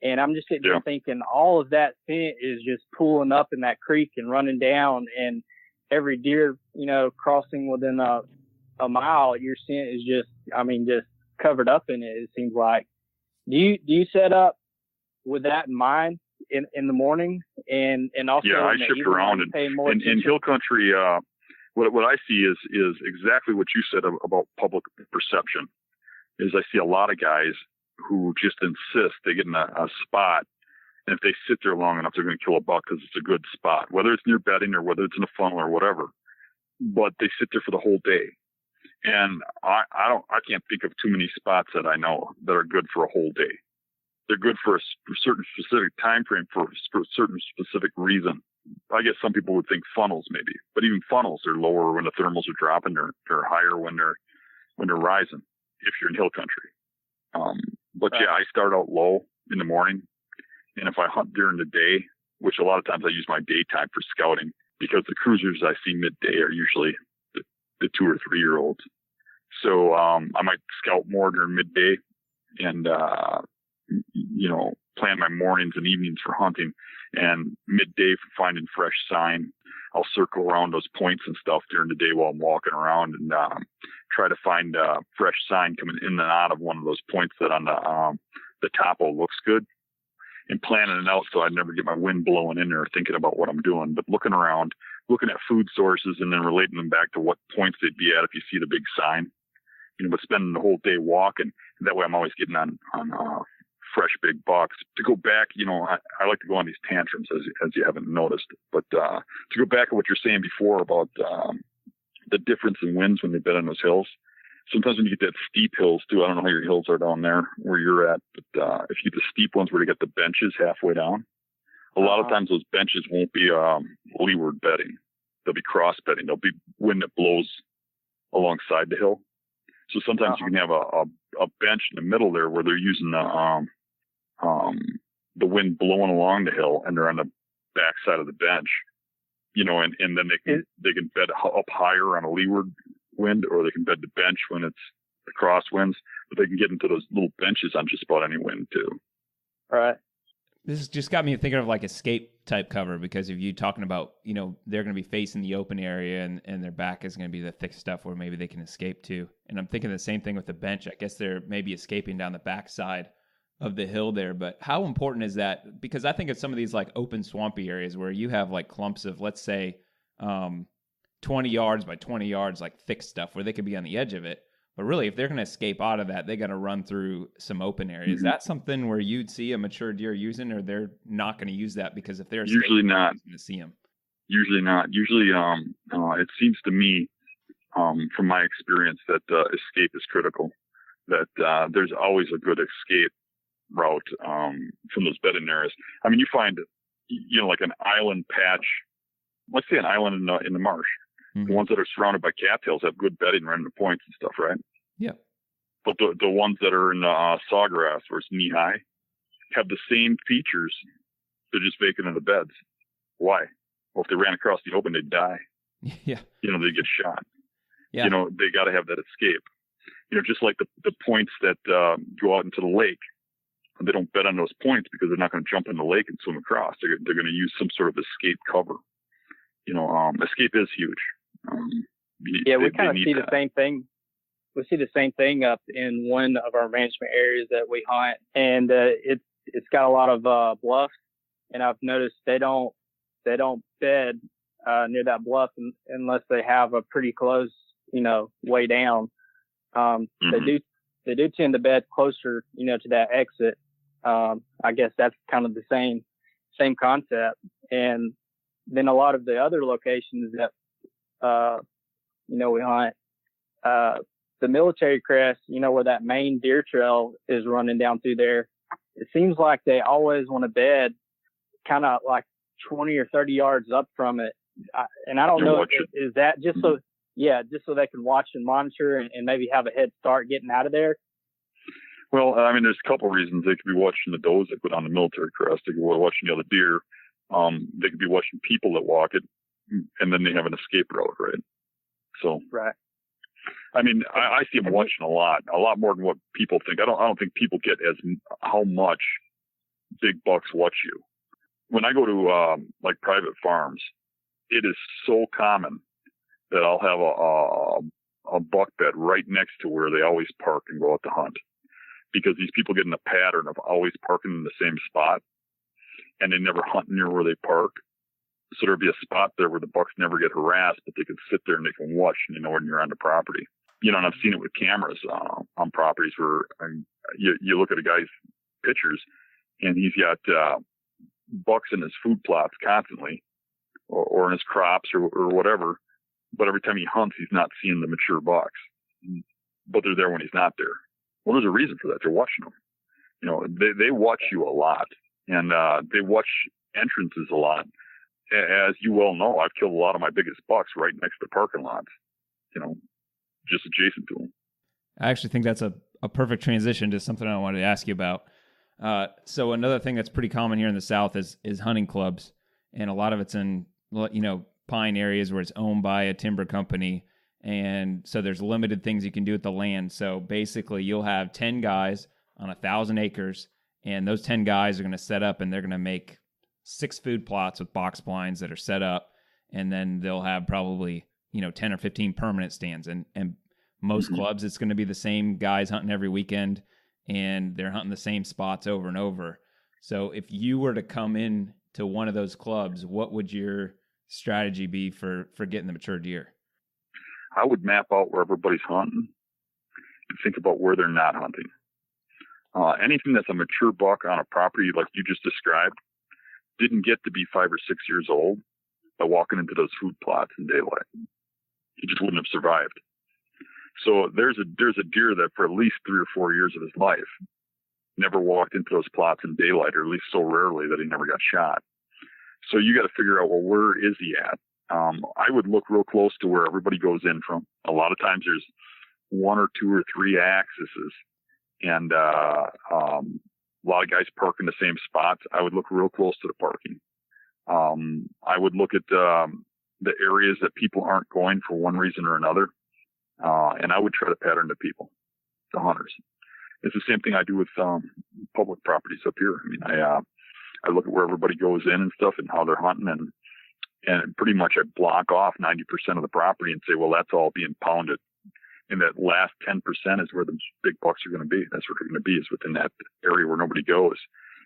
and I'm just sitting there thinking all of that scent is just pulling up in that creek and running down, and every deer, crossing within a mile, your scent is just covered up in it. It seems like. Do you set up with that in mind in the morning and also? Yeah, I shift around in hill country. What I see is exactly what you said about public perception. Is I see a lot of guys who just insist they get in a spot, and if they sit there long enough, they're going to kill a buck because it's a good spot, whether it's near bedding or whether it's in a funnel or whatever. But they sit there for the whole day, and I can't think of too many spots that I know that are good for a whole day. They're good for a certain specific time frame for a certain specific reason. I guess some people would think funnels maybe, but even funnels are lower when the thermals are dropping. They're higher when they're rising. If you're in hill country, but yeah, I start out low in the morning, and if I hunt during the day, which a lot of times I use my daytime for scouting, because the cruisers I see midday are usually the 2 or 3 year olds. So I might scout more during midday, and plan my mornings and evenings for hunting, and midday for finding fresh sign. I'll circle around those points and stuff during the day while I'm walking around and try to find fresh sign coming in and out of one of those points that on the topo looks good, and planning it out so I never get my wind blowing in there thinking about what I'm doing, but looking around, looking at food sources and then relating them back to what points they'd be at if you see the big sign, but spending the whole day walking. That way I'm always getting on fresh big bucks. To go back, I like to go on these tantrums as you haven't noticed, but to go back to what you're saying before about the difference in winds when they bed on those hills. Sometimes when you get that steep hills too, I don't know how your hills are down there where you're at, but if you get the steep ones where you get the benches halfway down, a lot of times those benches won't be leeward bedding. They'll be cross bedding. There'll be wind that blows alongside the hill. So sometimes you can have a bench in the middle there where they're using the wind blowing along the hill, and they're on the back side of the bench, and then they can bed up higher on a leeward wind, or they can bed the bench when it's the crosswinds, but they can get into those little benches on just about any wind too. All right. This just got me thinking of like escape type cover, because if you talking about, they're going to be facing the open area and their back is going to be the thick stuff where maybe they can escape to. And I'm thinking the same thing with the bench. I guess they're maybe escaping down the backside of the hill there, but how important is that? Because I think of some of these like open swampy areas where you have like clumps of, let's say, 20 yards by 20 yards, like thick stuff where they could be on the edge of it. But really, if they're going to escape out of that, they got to run through some open areas. Mm-hmm. Is that something where you'd see a mature deer using, or they're not going to use that because if they're usually not going to see them? Usually not. Usually, it seems to me, from my experience, that escape is critical. That there's always a good escape route from those bedding areas. I mean, you find, like an island patch. Let's say an island in the marsh. Mm-hmm. The ones that are surrounded by cattails have good bedding right in the points and stuff, right? Yeah. But the ones that are in sawgrass where it's knee high have the same features. They're just vacant in the beds. Why? Well, if they ran across the open, they'd die. Yeah. They get shot. Yeah. They got to have that escape. Just like the points that go out into the lake. They don't bed on those points because they're not going to jump in the lake and swim across. They're going to use some sort of escape cover. Escape is huge. We kind of see the same thing. We see the same thing up in one of our management areas that we hunt, and it's got a lot of bluffs. And I've noticed they don't bed near that bluff unless they have a pretty close, way down. Mm-hmm. They do tend to bed closer, to that exit. I guess that's kind of the same concept. And then a lot of the other locations that we hunt, the military crest, where that main deer trail is running down through there, it seems like they always want to bed kind of like 20 or 30 yards up from it. And I don't know, is that just so just so they can watch and monitor and maybe have a head start getting out of there? Well, I mean, there's a couple reasons. They could be watching the does that go down the military crest. They could be watching the other deer. They could be watching people that walk it, and then they have an escape route, right? So, right. I mean, I see them watching a lot more than what people think. I don't think people get how much big bucks watch you. When I go to like private farms, it is so common that I'll have a buck bed right next to where they always park and go out to hunt, because these people get in a pattern of always parking in the same spot, and they never hunt near where they park. So there'll be a spot there where the bucks never get harassed, but they can sit there and they can watch, and you know when you're on the property. And I've seen it with cameras on properties where you look at a guy's pictures, and he's got bucks in his food plots constantly, or in his crops or whatever. But every time he hunts, he's not seeing the mature bucks, but they're there when he's not there. Well, there's a reason for that. They're watching them. They watch you a lot, and they watch entrances a lot. As you well know, I've killed a lot of my biggest bucks right next to parking lots, just adjacent to them. I actually think that's a perfect transition to something I wanted to ask you about. So another thing that's pretty common here in the South is hunting clubs, and a lot of it's in, pine areas where it's owned by a timber company. And so there's limited things you can do with the land. So basically you'll have 10 guys on 1,000 acres, and those 10 guys are going to set up and they're going to make 6 food plots with box blinds that are set up. And then they'll have probably, 10 or 15 permanent stands. And most clubs, it's going to be the same guys hunting every weekend, and they're hunting the same spots over and over. So if you were to come in to one of those clubs, what would your strategy be for getting the mature deer? I would map out where everybody's hunting and think about where they're not hunting. Anything that's a mature buck on a property like you just described didn't get to be 5 or 6 years old by walking into those food plots in daylight. He just wouldn't have survived. So there's a deer that for at least 3 or 4 years of his life never walked into those plots in daylight, or at least so rarely that he never got shot. So you got to figure out, well, where is he at? I would look real close to where everybody goes in from. A lot of times there's 1 or 2 or 3 axes, and a lot of guys park in the same spots. I would look real close to the parking. I would look at the areas that people aren't going for one reason or another, and I would try to pattern the people, the hunters. It's the same thing I do with public properties up here. I mean, I look at where everybody goes in and stuff and how they're hunting, and pretty much I block off 90% of the property and say, well, that's all being pounded. And that last 10% is where the big bucks are going to be. That's where they're going to be, is within that area where nobody goes.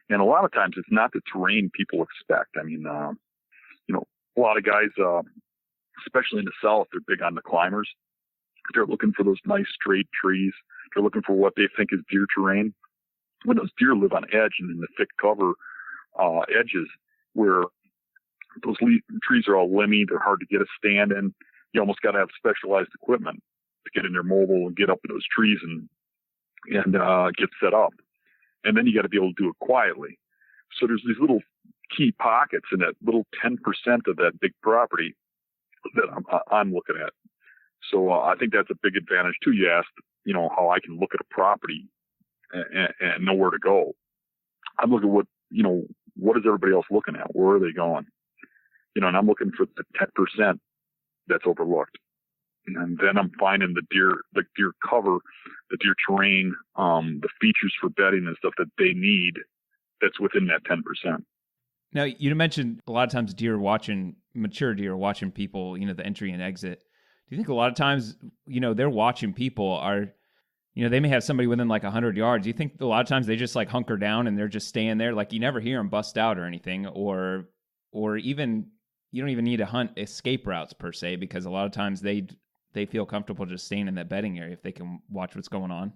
And a lot of times it's not the terrain people expect. I mean, a lot of guys, especially in the South, they're big on the climbers. They're looking for those nice straight trees. They're looking for what they think is deer terrain. When those deer live on edge and in the thick cover edges where those trees are all limby, they're hard to get a stand in. You almost got to have specialized equipment to get in there mobile and get up in those trees and get set up. And then you got to be able to do it quietly. So there's these little key pockets in that little 10% of that big property that I'm looking at. So I think that's a big advantage too. You asked, how I can look at a property and know where to go. I'm looking at what is everybody else looking at? Where are they going? And I'm looking for the 10% that's overlooked. And then I'm finding the deer cover, the deer terrain, the features for bedding and stuff that they need that's within that 10%. Now, you mentioned a lot of times mature deer watching people, the entry and exit. Do you think a lot of times, they're watching people they may have somebody within like 100 yards. Do you think a lot of times they just like hunker down and they're just staying there? Like you never hear them bust out or anything, or even you don't even need to hunt escape routes per se, because a lot of times they feel comfortable just staying in that bedding area if they can watch what's going on.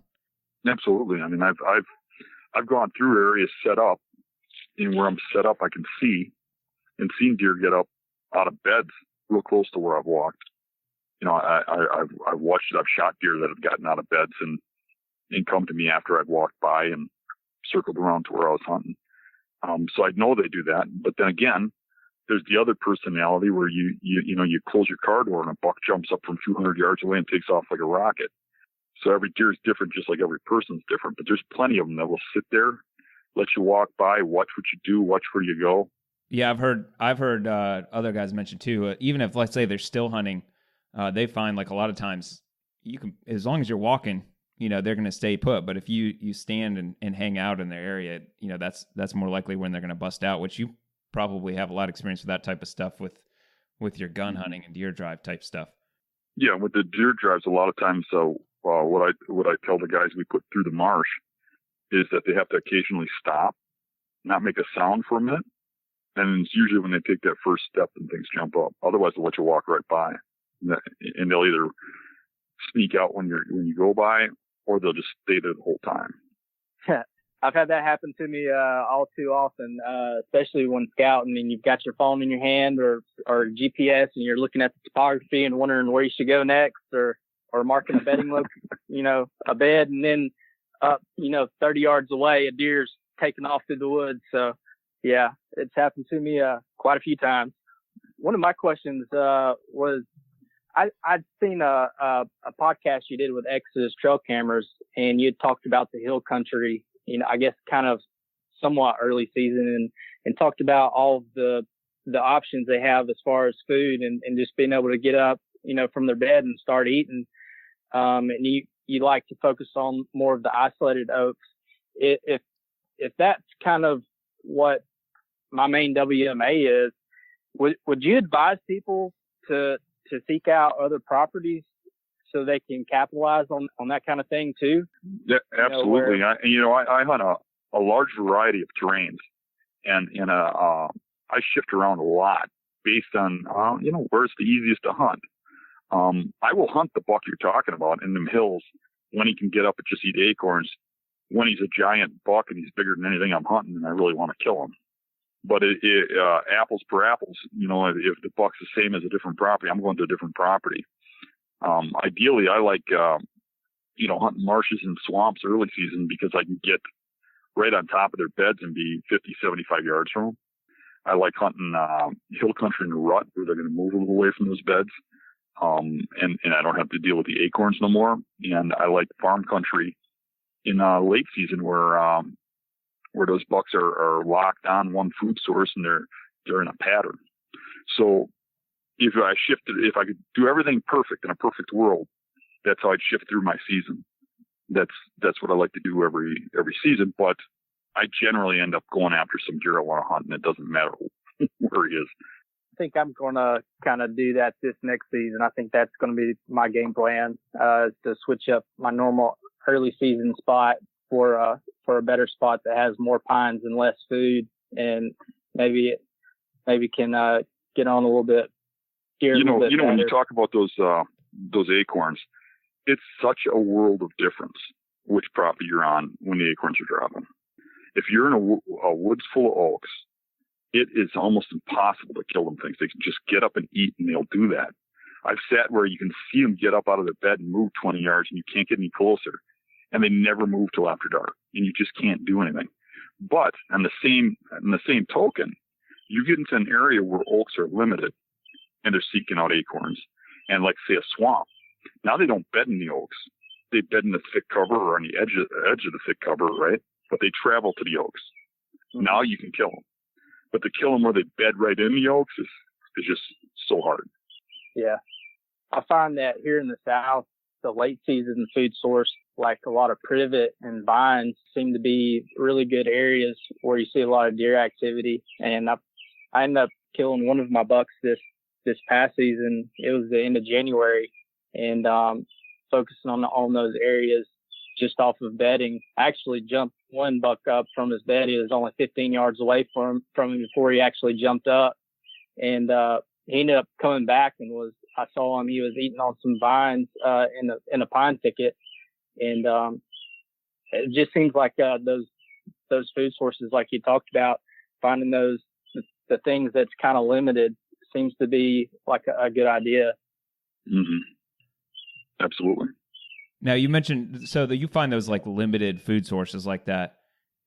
Absolutely. I mean, I've gone through areas set up, and where I'm set up, I can see and seen deer get up out of beds real close to where I've walked. I've watched it. I've shot deer that have gotten out of beds and come to me after I'd walked by and circled around to where I was hunting. So I know they do that. But then again, There's the other personality where you close your car door and a buck jumps up from 200 yards away and takes off like a rocket. So every deer is different, just like every person's different. But there's plenty of them that will sit there, let you walk by, watch what you do, watch where you go. Yeah, I've heard other guys mention too. Even if, let's say, they're still hunting, they find like a lot of times you can, as long as you're walking, they're going to stay put. But if you stand and hang out in their area, that's more likely when they're going to bust out. Which you probably have a lot of experience with that type of stuff with your gun hunting and deer drive type stuff. Yeah, with the deer drives, a lot of times. So what I tell the guys we put through the marsh is that they have to occasionally stop, not make a sound for a minute. And it's usually when they take that first step and things jump up. Otherwise, they'll let you walk right by, and they'll either sneak out when you go by, or they'll just stay there the whole time. I've had that happen to me all too often, especially when scouting and you've got your phone in your hand or GPS and you're looking at the topography and wondering where you should go next, or marking a bedding a bed, and then up 30 yards away a deer's taking off through the woods. So yeah, it's happened to me quite a few times. One of my questions was I'd seen a podcast you did with Exodus Trail Cameras, and you talked about the hill country, I guess kind of somewhat early season, and talked about all the options they have as far as food and just being able to get up, from their bed and start eating. And you like to focus on more of the isolated oaks. If that's kind of what my main WMA is, would you advise people to seek out other properties so they can capitalize on that kind of thing too? Yeah, absolutely. I hunt a large variety of terrains, and I shift around a lot based on where's the easiest to hunt. I will hunt the buck you're talking about in them hills when he can get up and just eat acorns. When he's a giant buck and he's bigger than anything I'm hunting, and I really want to kill him. But apples per apples, if the buck's the same as a different property, I'm going to a different property. Ideally, I like, hunting marshes and swamps early season because I can get right on top of their beds and be 50, 75 yards from them. I like hunting hill country in the rut where they're going to move a little away from those beds. And I don't have to deal with the acorns no more. And I like farm country in late season where those bucks are locked on one food source and they're in a pattern. So if I could do everything perfect in a perfect world, that's how I'd shift through my season. That's what I like to do every season. But I generally end up going after some deer I want to hunt, and it doesn't matter where he is. I think I'm going to kind of do that this next season. I think that's going to be my game plan, is to switch up my normal early season spot for a better spot that has more pines and less food, and maybe can get on a little bit. When you talk about those acorns, it's such a world of difference which property you're on when the acorns are dropping. If you're in a woods full of oaks, it is almost impossible to kill them things. They can just get up and eat, and they'll do that. I've sat where you can see them get up out of their bed and move 20 yards, and you can't get any closer. And they never move till after dark, and you just can't do anything. But on the same token, you get into an area where oaks are limited, and they're seeking out acorns, and like say a swamp. Now they don't bed in the oaks; they bed in the thick cover or on the edge of the thick cover, right? But they travel to the oaks. Mm-hmm. Now you can kill them, but to kill them where they bed right in the oaks is just so hard. Yeah, I find that here in the South, the late season food source, like a lot of privet and vines, seem to be really good areas where you see a lot of deer activity. And I ended up killing one of my bucks this past season. It was the end of January, and focusing on those areas just off of bedding. I actually jumped one buck up from his bed. He was only 15 yards away from him before he actually jumped up, and he ended up coming back and I saw him. He was eating on some vines in a pine thicket, and it just seems like those food sources, like you talked about, finding the things that's kind of limited seems to be like a good idea. Mm-hmm. Absolutely. Now you mentioned so that you find those like limited food sources like that.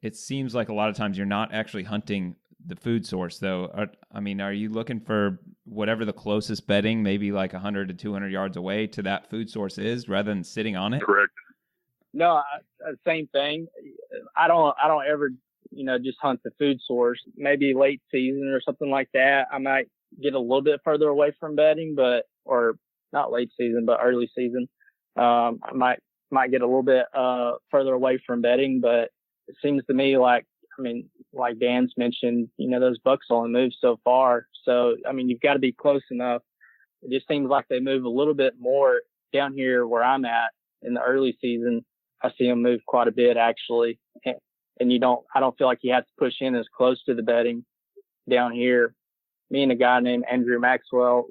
It seems like a lot of times you're not actually hunting the food source though. Are you looking for whatever the closest bedding, maybe like 100 to 200 yards away to that food source is, rather than sitting on it? Correct. No, same thing. I don't ever, just hunt the food source. Maybe late season or something like that, I might get a little bit further away from bedding, or not late season, but early season. I might get a little bit further away from bedding, but it seems to me like Dan's mentioned, those bucks only move so far. So, you've got to be close enough. It just seems like they move a little bit more down here where I'm at in the early season. I see them move quite a bit actually. And I don't feel like you have to push in as close to the bedding down here. Me and a guy named Andrew Maxwell,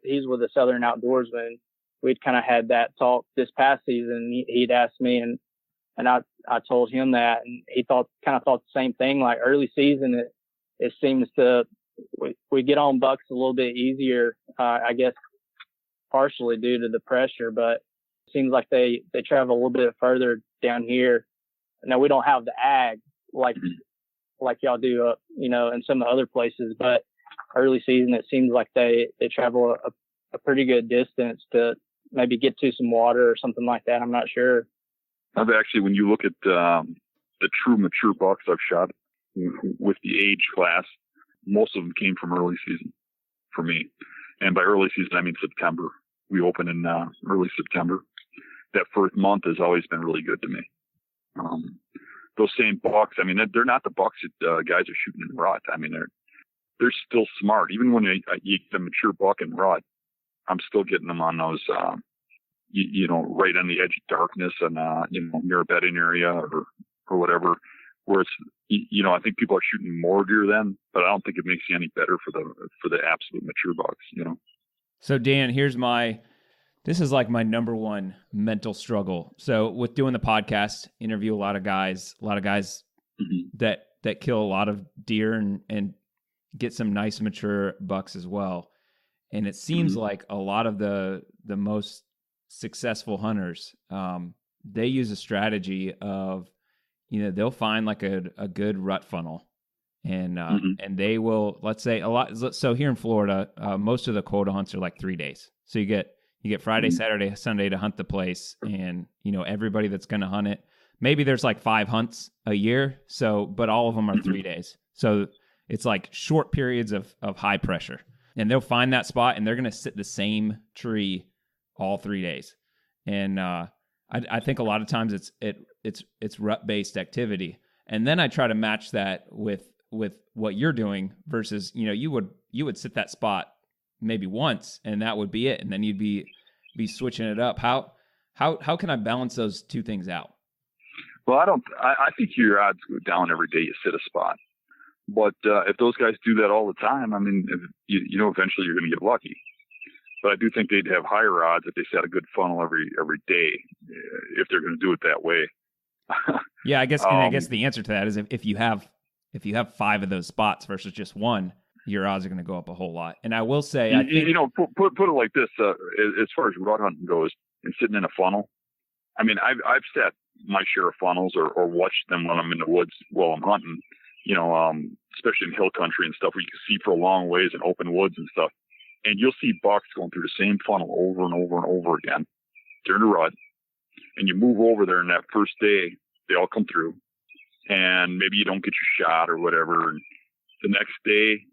he's with the Southern Outdoorsman. We'd kind of had that talk this past season. He'd asked me and I told him that, and he thought the same thing. Like early season, it seems we get on bucks a little bit easier, I guess partially due to the pressure, but it seems like they travel a little bit further down here. Now we don't have the ag like y'all do, in some of the other places, but early season, it seems like they travel a pretty good distance to maybe get to some water or something like that. I'm not sure. I've actually, when you look at the true mature bucks I've shot with the age class, most of them came from early season for me. And by early season, I mean September. We open in early September. That first month has always been really good to me. Those same bucks, they're not the bucks that guys are shooting in rut. They're still smart. Even when you get a mature buck in rut, I'm still getting them on those, right on the edge of darkness and, near a bedding area or whatever, where it's, I think people are shooting more deer then, but I don't think it makes you any better for the absolute mature bucks, So Dan, this is like my number one mental struggle. So with doing the podcast, interview a lot of guys mm-hmm. that kill a lot of deer and get some nice mature bucks as well. And it seems mm-hmm. like a lot of the most successful hunters, they use a strategy of, they'll find like a good rut funnel and mm-hmm. and they will, let's say a lot. So here in Florida, most of the quota hunts are like 3 days. So you get Friday, mm-hmm. Saturday, Sunday to hunt the place. And, everybody that's going to hunt it, maybe there's like 5 hunts a year. So, but all of them are mm-hmm. 3 days. So it's like short periods of high pressure, and they'll find that spot and they're going to sit the same tree all 3 days. And, I think a lot of times it's rut based activity. And then I try to match that with what you're doing versus, you would sit that spot maybe once and that would be it. And then you'd be switching it up. How can I balance those two things out? Well, I think your odds go down every day you sit a spot. But if those guys do that all the time, eventually you're going to get lucky. But I do think they'd have higher odds if they set a good funnel every day, if they're going to do it that way. Yeah, I guess the answer to that is if you have 5 of those spots versus just one, your odds are going to go up a whole lot. And I will say, put it like this: as far as rut hunting goes, and sitting in a funnel, I've set my share of funnels or watched them when I'm in the woods while I'm hunting. Especially in hill country and stuff where you can see for a long ways in open woods and stuff. And you'll see bucks going through the same funnel over and over and over again during the rut. And you move over there, and that first day, they all come through. And maybe you don't get your shot or whatever. And the next day,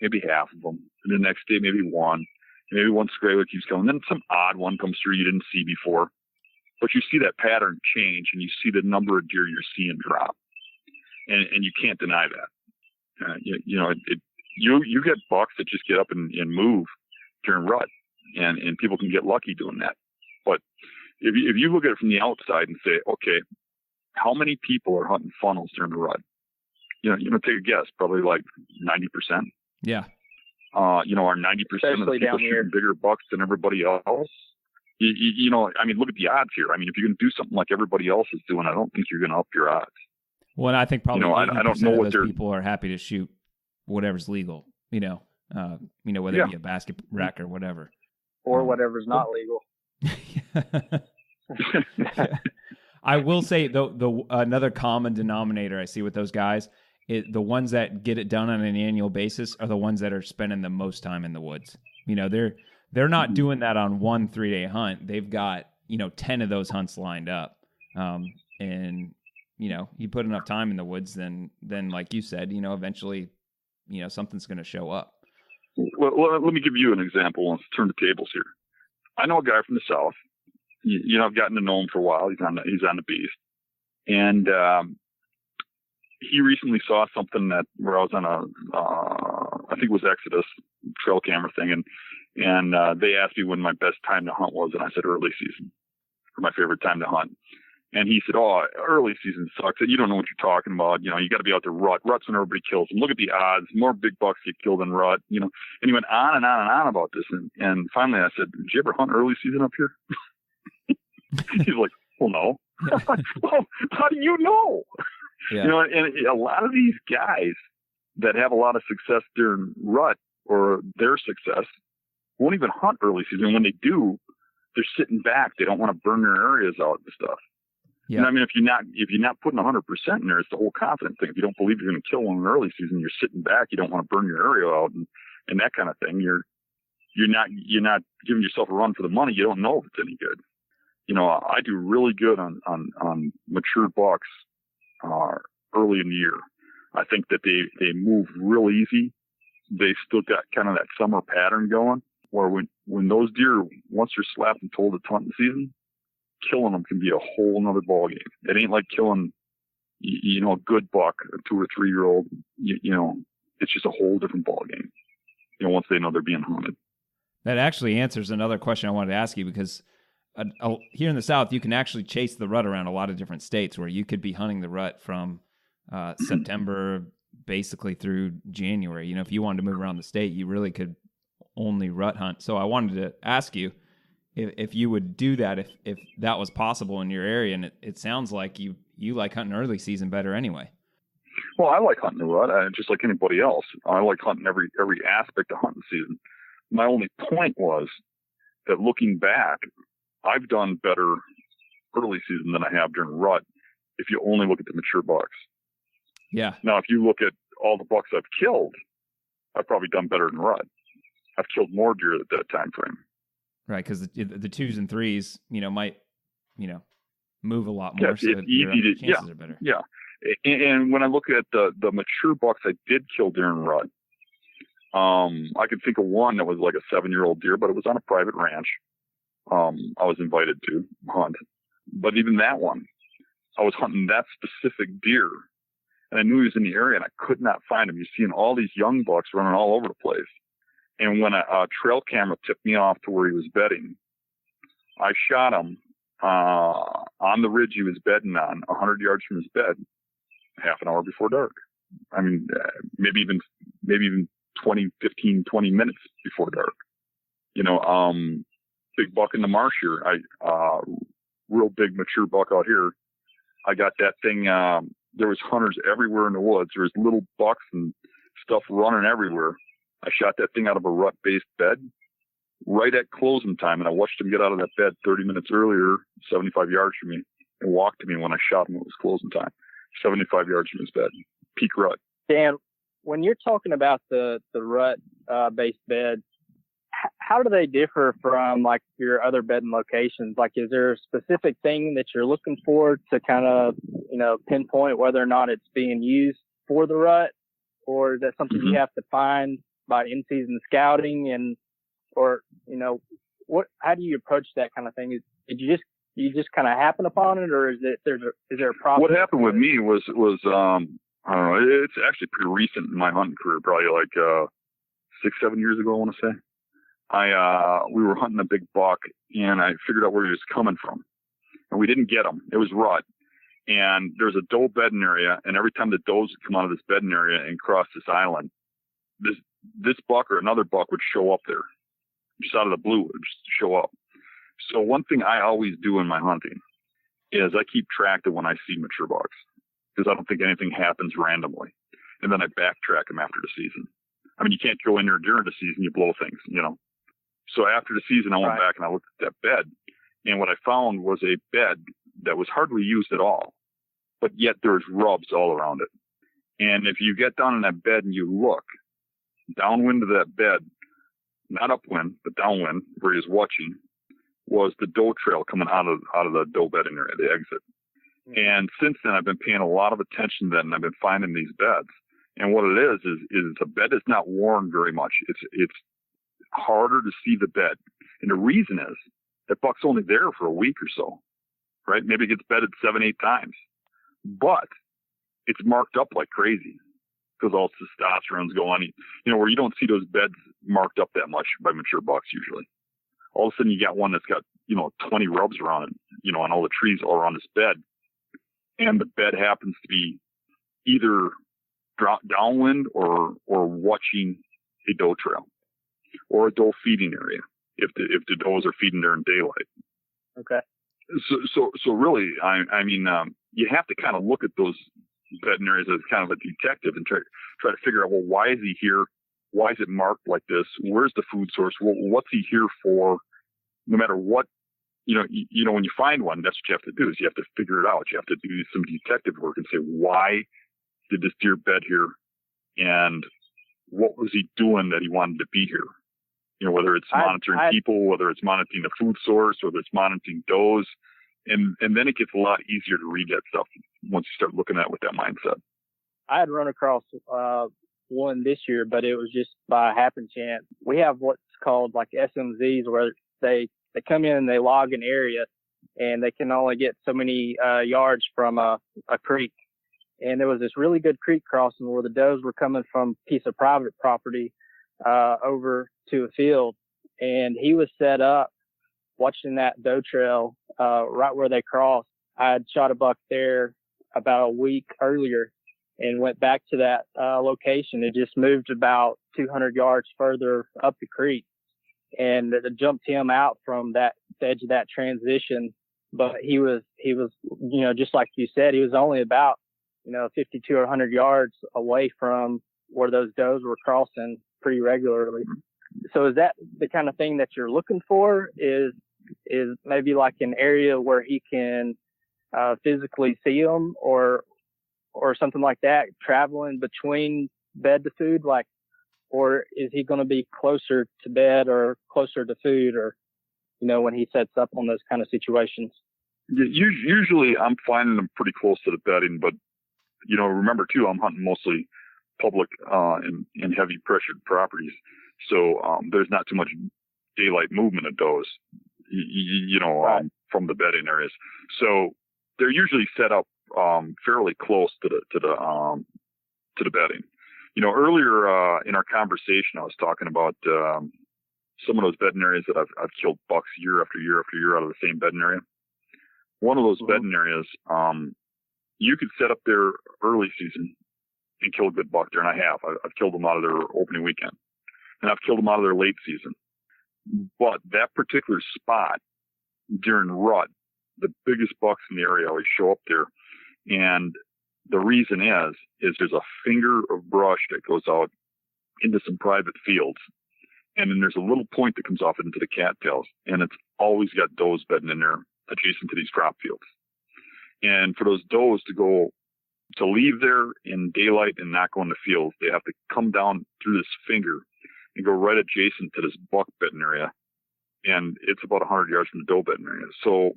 maybe half of them. And the next day, maybe one. And maybe one straggler keeps going. Then some odd one comes through you didn't see before. But you see that pattern change, and you see the number of deer you're seeing drop. And you can't deny that. You get bucks that just get up and move during rut, and people can get lucky doing that. But if you look at it from the outside and say, okay, how many people are hunting funnels during the rut? Take a guess, probably like 90%. Yeah. Are 90% of the people shooting bigger bucks than everybody else? Look at the odds here. If you're going to do something like everybody else is doing, I don't think you're going to up your odds. Well, and I think probably I don't know of those people are happy to shoot whatever's legal, whether it be a basket rack or whatever. Or whatever's not legal. I will say, though, another common denominator I see with those guys the ones that get it done on an annual basis are the ones that are spending the most time in the woods. You know, they're not doing that on one 3-day hunt. They've got, 10 of those hunts lined up. And, you put enough time in the woods, then like you said, eventually, something's going to show up. Well, let me give you an example. Let's turn the tables here. I know a guy from the South. I've gotten to know him for a while. He's on the beast. And, he recently saw something where I was on I think it was Exodus trail camera thing. And they asked me when my best time to hunt was. And I said, early season for my favorite time to hunt. And he said, oh, early season sucks. You don't know what you're talking about. You got to be out there rut's when everybody kills them. Look at the odds. More big bucks get killed than rut, and he went on and on and on about this. And finally I said, did you ever hunt early season up here? He's like, well, no. Well, how do you know? Yeah. And a lot of these guys that have a lot of success during rut or their success won't even hunt early season. When they do, they're sitting back. They don't want to burn their areas out and stuff. Yeah. And I mean, if you're not putting 100% in there, it's the whole confidence thing. If you don't believe you're going to kill one in early season, you're sitting back. You don't want to burn your area out and that kind of thing. You're not giving yourself a run for the money. You don't know if it's any good. I do really good on mature bucks early in the year. I think that they move real easy. They still got kind of that summer pattern going, where when those deer, once they're slapped and told it's hunting season, killing them can be a whole nother ball game. It ain't like killing, a good buck, a 2 or 3 year old. It's just a whole different ball game. Once they know they're being hunted. That actually answers another question I wanted to ask you, because here in the South, you can actually chase the rut around a lot of different states, where you could be hunting the rut from September basically through January. If you wanted to move around the state, you really could only rut hunt. So I wanted to ask you if you would do that, if that was possible in your area. And it sounds like you like hunting early season better anyway. Well, I like hunting the rut, just like anybody else. I like hunting every aspect of hunting season. My only point was that looking back, I've done better early season than I have during rut if you only look at the mature bucks. Yeah. Now, if you look at all the bucks I've killed, I've probably done better than rut. I've killed more deer at that time frame. Right, because the 2s and 3s, might, move a lot more. Yeah, it's easy to, chances are better. Yeah. And when I look at the mature bucks I did kill during rut, I could think of one that was like a 7-year-old deer, but it was on a private ranch. I was invited to hunt, but even that one, I was hunting that specific deer, and I knew he was in the area, and I could not find him. You're seeing all these young bucks running all over the place. And when a trail camera tipped me off to where he was bedding, I shot him on the ridge he was bedding on, 100 yards from his bed, half an hour before dark. I mean, maybe even 15, 20 minutes before dark. Big buck in the marsh here. Real big mature buck out here. I got that thing. There was hunters everywhere in the woods. There was little bucks and stuff running everywhere. I shot that thing out of a rut-based bed right at closing time, and I watched him get out of that bed 30 minutes earlier, 75 yards from me, and walk to me when I shot him. It was closing time, 75 yards from his bed, peak rut. Dan, when you're talking about the rut based beds, how do they differ from like your other bedding locations? Like, is there a specific thing that you're looking for to kind of, pinpoint whether or not it's being used for the rut, or is that something you have to find by in-season scouting or how do you approach that kind of thing? Did you just kind of happen upon it, or is there a process? What happened with me was I don't know, it's actually pretty recent in my hunting career, probably like 6-7 years ago, I want to say. We were hunting a big buck, and I figured out where he was coming from, and we didn't get him. It was rut, and there's a doe bedding area, and every time the does would come out of this bedding area and cross this island, this buck or another buck would show up there, just out of the blue, it would just show up. So one thing I always do in my hunting is I keep track of when I see mature bucks, because I don't think anything happens randomly, and then I backtrack them after the season. I mean, you can't go in there during the season, you blow things, So after the season, I went back and I looked at that bed, and what I found was a bed that was hardly used at all, but yet there's rubs all around it. And if you get down in that bed and you look downwind of that bed, not upwind, but downwind, where he was watching, was the doe trail coming out of the doe bedding area, the exit. And since then, I've been paying a lot of attention to that, and I've been finding these beds. And what it is a bed that's not worn very much. It's harder to see the bed. And the reason is that buck's only there for a week or so, right? Maybe it gets bedded 7-8 times. But it's marked up like crazy because all testosterone's going, where you don't see those beds marked up that much by mature bucks usually. All of a sudden you got one that's got, 20 rubs around it, on all the trees all around this bed. And the bed happens to be either downwind or watching a doe trail or a doe feeding area if the does are feeding there in daylight. Okay. So really, you have to kind of look at those bedding areas as kind of a detective and try to figure out, well, why is he here? Why is it marked like this? Where's the food source? What's he here for? No matter what, when you find one, that's what you have to do is you have to figure it out. You have to do some detective work and say, why did this deer bed here? And what was he doing that he wanted to be here? Whether it's monitoring people, whether it's monitoring the food source, whether it's monitoring does. And then it gets a lot easier to read that stuff once you start looking at it with that mindset. I had run across one this year, but it was just by happen chance. We have what's called like SMZs where they come in and they log an area and they can only get so many yards from a creek. And there was this really good creek crossing where the does were coming from a piece of private property over to a field. And he was set up watching that doe trail right where they crossed. I had shot a buck there about a week earlier and went back to that location. It just moved about 200 yards further up the creek, and it jumped him out from that edge of that transition. But he was, just like you said, he was only about, 52 or 100 yards away from where those does were crossing pretty regularly. So is that the kind of thing that you're looking for? Is maybe like an area where he can physically see them or something like that, traveling between bed to food, or is he going to be closer to bed or closer to food, or when he sets up on those kind of situations? Usually I'm finding them pretty close to the bedding, but remember too, I'm hunting mostly public and heavy pressured properties, so there's not too much daylight movement of does, right. From the bedding areas. So they're usually set up fairly close to the bedding. Earlier in our conversation, I was talking about some of those bedding areas that I've killed bucks year after year after year out of the same bedding area. One of those bedding areas, you could set up there early season and kill a good buck there, and I have. I've killed them out of their opening weekend, and I've killed them out of their late season. But that particular spot during rut, the biggest bucks in the area always show up there, and the reason is there's a finger of brush that goes out into some private fields, and then there's a little point that comes off into the cattails, and it's always got does bedding in there adjacent to these crop fields. And for those does to leave there in daylight and not go in the fields, they have to come down through this finger and go right adjacent to this buck bedding area. And it's about 100 yards from the doe bedding area. So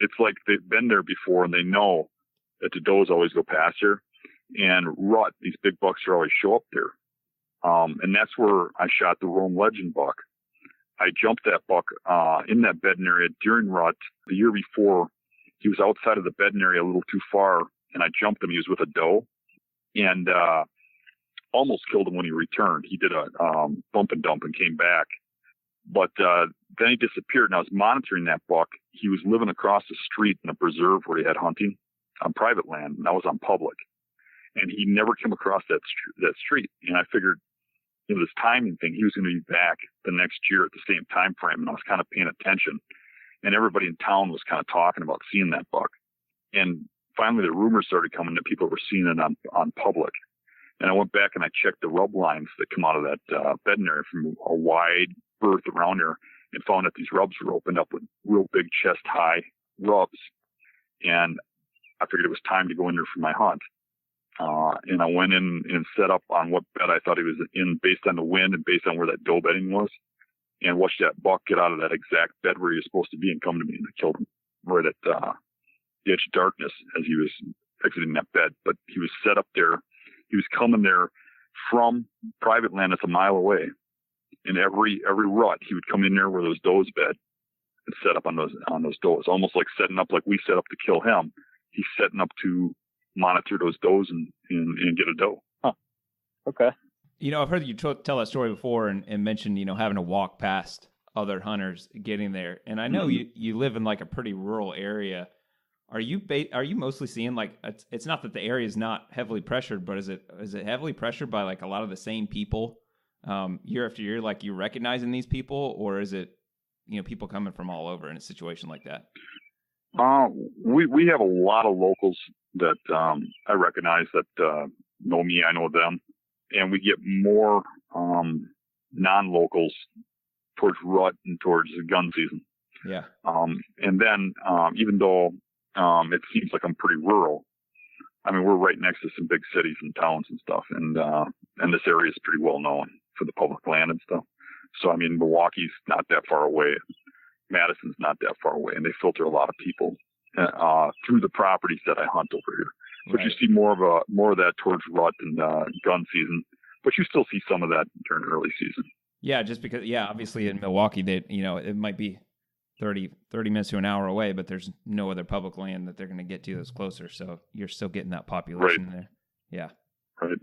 it's like they've been there before and they know that the does always go past here. And rut, these big bucks are always show up there. And that's where I shot the Rome Legend buck. I jumped that buck in that bedding area during rut. The year before, he was outside of the bedding area a little too far, and I jumped him. He was with a doe, and almost killed him when he returned. He did a bump and dump and came back. But then he disappeared, and I was monitoring that buck. He was living across the street in a preserve where he had hunting on private land, and I was on public. And he never came across that street. And I figured, this timing thing, he was going to be back the next year at the same time frame, and I was kind of paying attention. And everybody in town was kind of talking about seeing that buck. And finally, the rumors started coming that people were seeing it on public. And I went back and I checked the rub lines that come out of that bedding area from a wide berth around there, and found that these rubs were opened up with real big chest-high rubs. And I figured it was time to go in there for my hunt. and I went in and set up on what bed I thought he was in based on the wind and based on where that doe bedding was, and watched that buck get out of that exact bed where he was supposed to be and come to me, and I killed him right at the edge of darkness as he was exiting that bed. But he was set up there. He was coming there from private land that's a mile away. In every rut, he would come in there where those does bed and set up on those does, almost like setting up like we set up to kill him. He's setting up to monitor those does and get a doe. Huh. Okay. I've heard you tell that story before and mentioned, having to walk past other hunters getting there. And I know you live in like a pretty rural area. Are you mostly seeing like, it's not that the area is not heavily pressured, but is it heavily pressured by like a lot of the same people year after year? Like you recognizing these people, or is it, people coming from all over in a situation like that? We have a lot of locals that I recognize that know me, I know them, and we get more non-locals towards rut and towards the gun season. Yeah. And then even though it seems like I'm pretty rural, I mean, we're right next to some big cities and towns and stuff, and this area is pretty well known for the public land and stuff. So I mean, Milwaukee's not that far away. Madison's not that far away, and they filter a lot of people through the properties that I hunt over here. So you see more of that towards rut and gun season, but you still see some of that during early season. Yeah, just because obviously in Milwaukee it might be 30 minutes to an hour away, but there's no other public land that they're going to get to that's closer. So you're still getting that population there. Yeah. Right.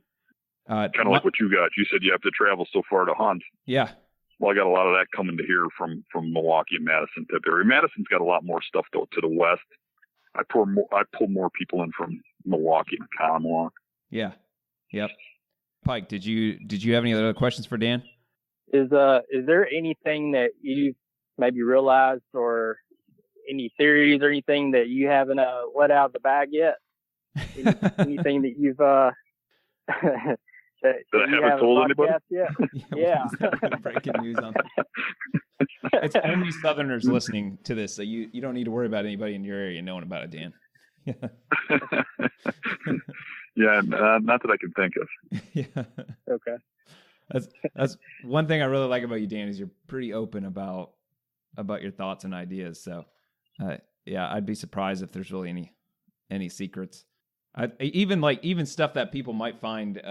Kind of like what you got. You said you have to travel so far to hunt. Yeah. Well, I got a lot of that coming to here from Milwaukee and Madison type area. Madison's got a lot more stuff though to the west. I pull more people in from Milwaukee and Conemaugh. Yeah. Yep. Pike, did you have any other questions for Dan? Is there anything that you maybe realized, or any theories or anything that you haven't let out of the bag yet? Anything that you've that I haven't told anybody yet? Yeah. Breaking news on that. It's only Southerners listening to this, so you don't need to worry about anybody in your area knowing about it, Dan. Yeah, not that I can think of. Yeah. Okay. That's one thing I really like about you, Dan, is you're pretty open about your thoughts and ideas. So, I'd be surprised if there's really any secrets. Even stuff that people might find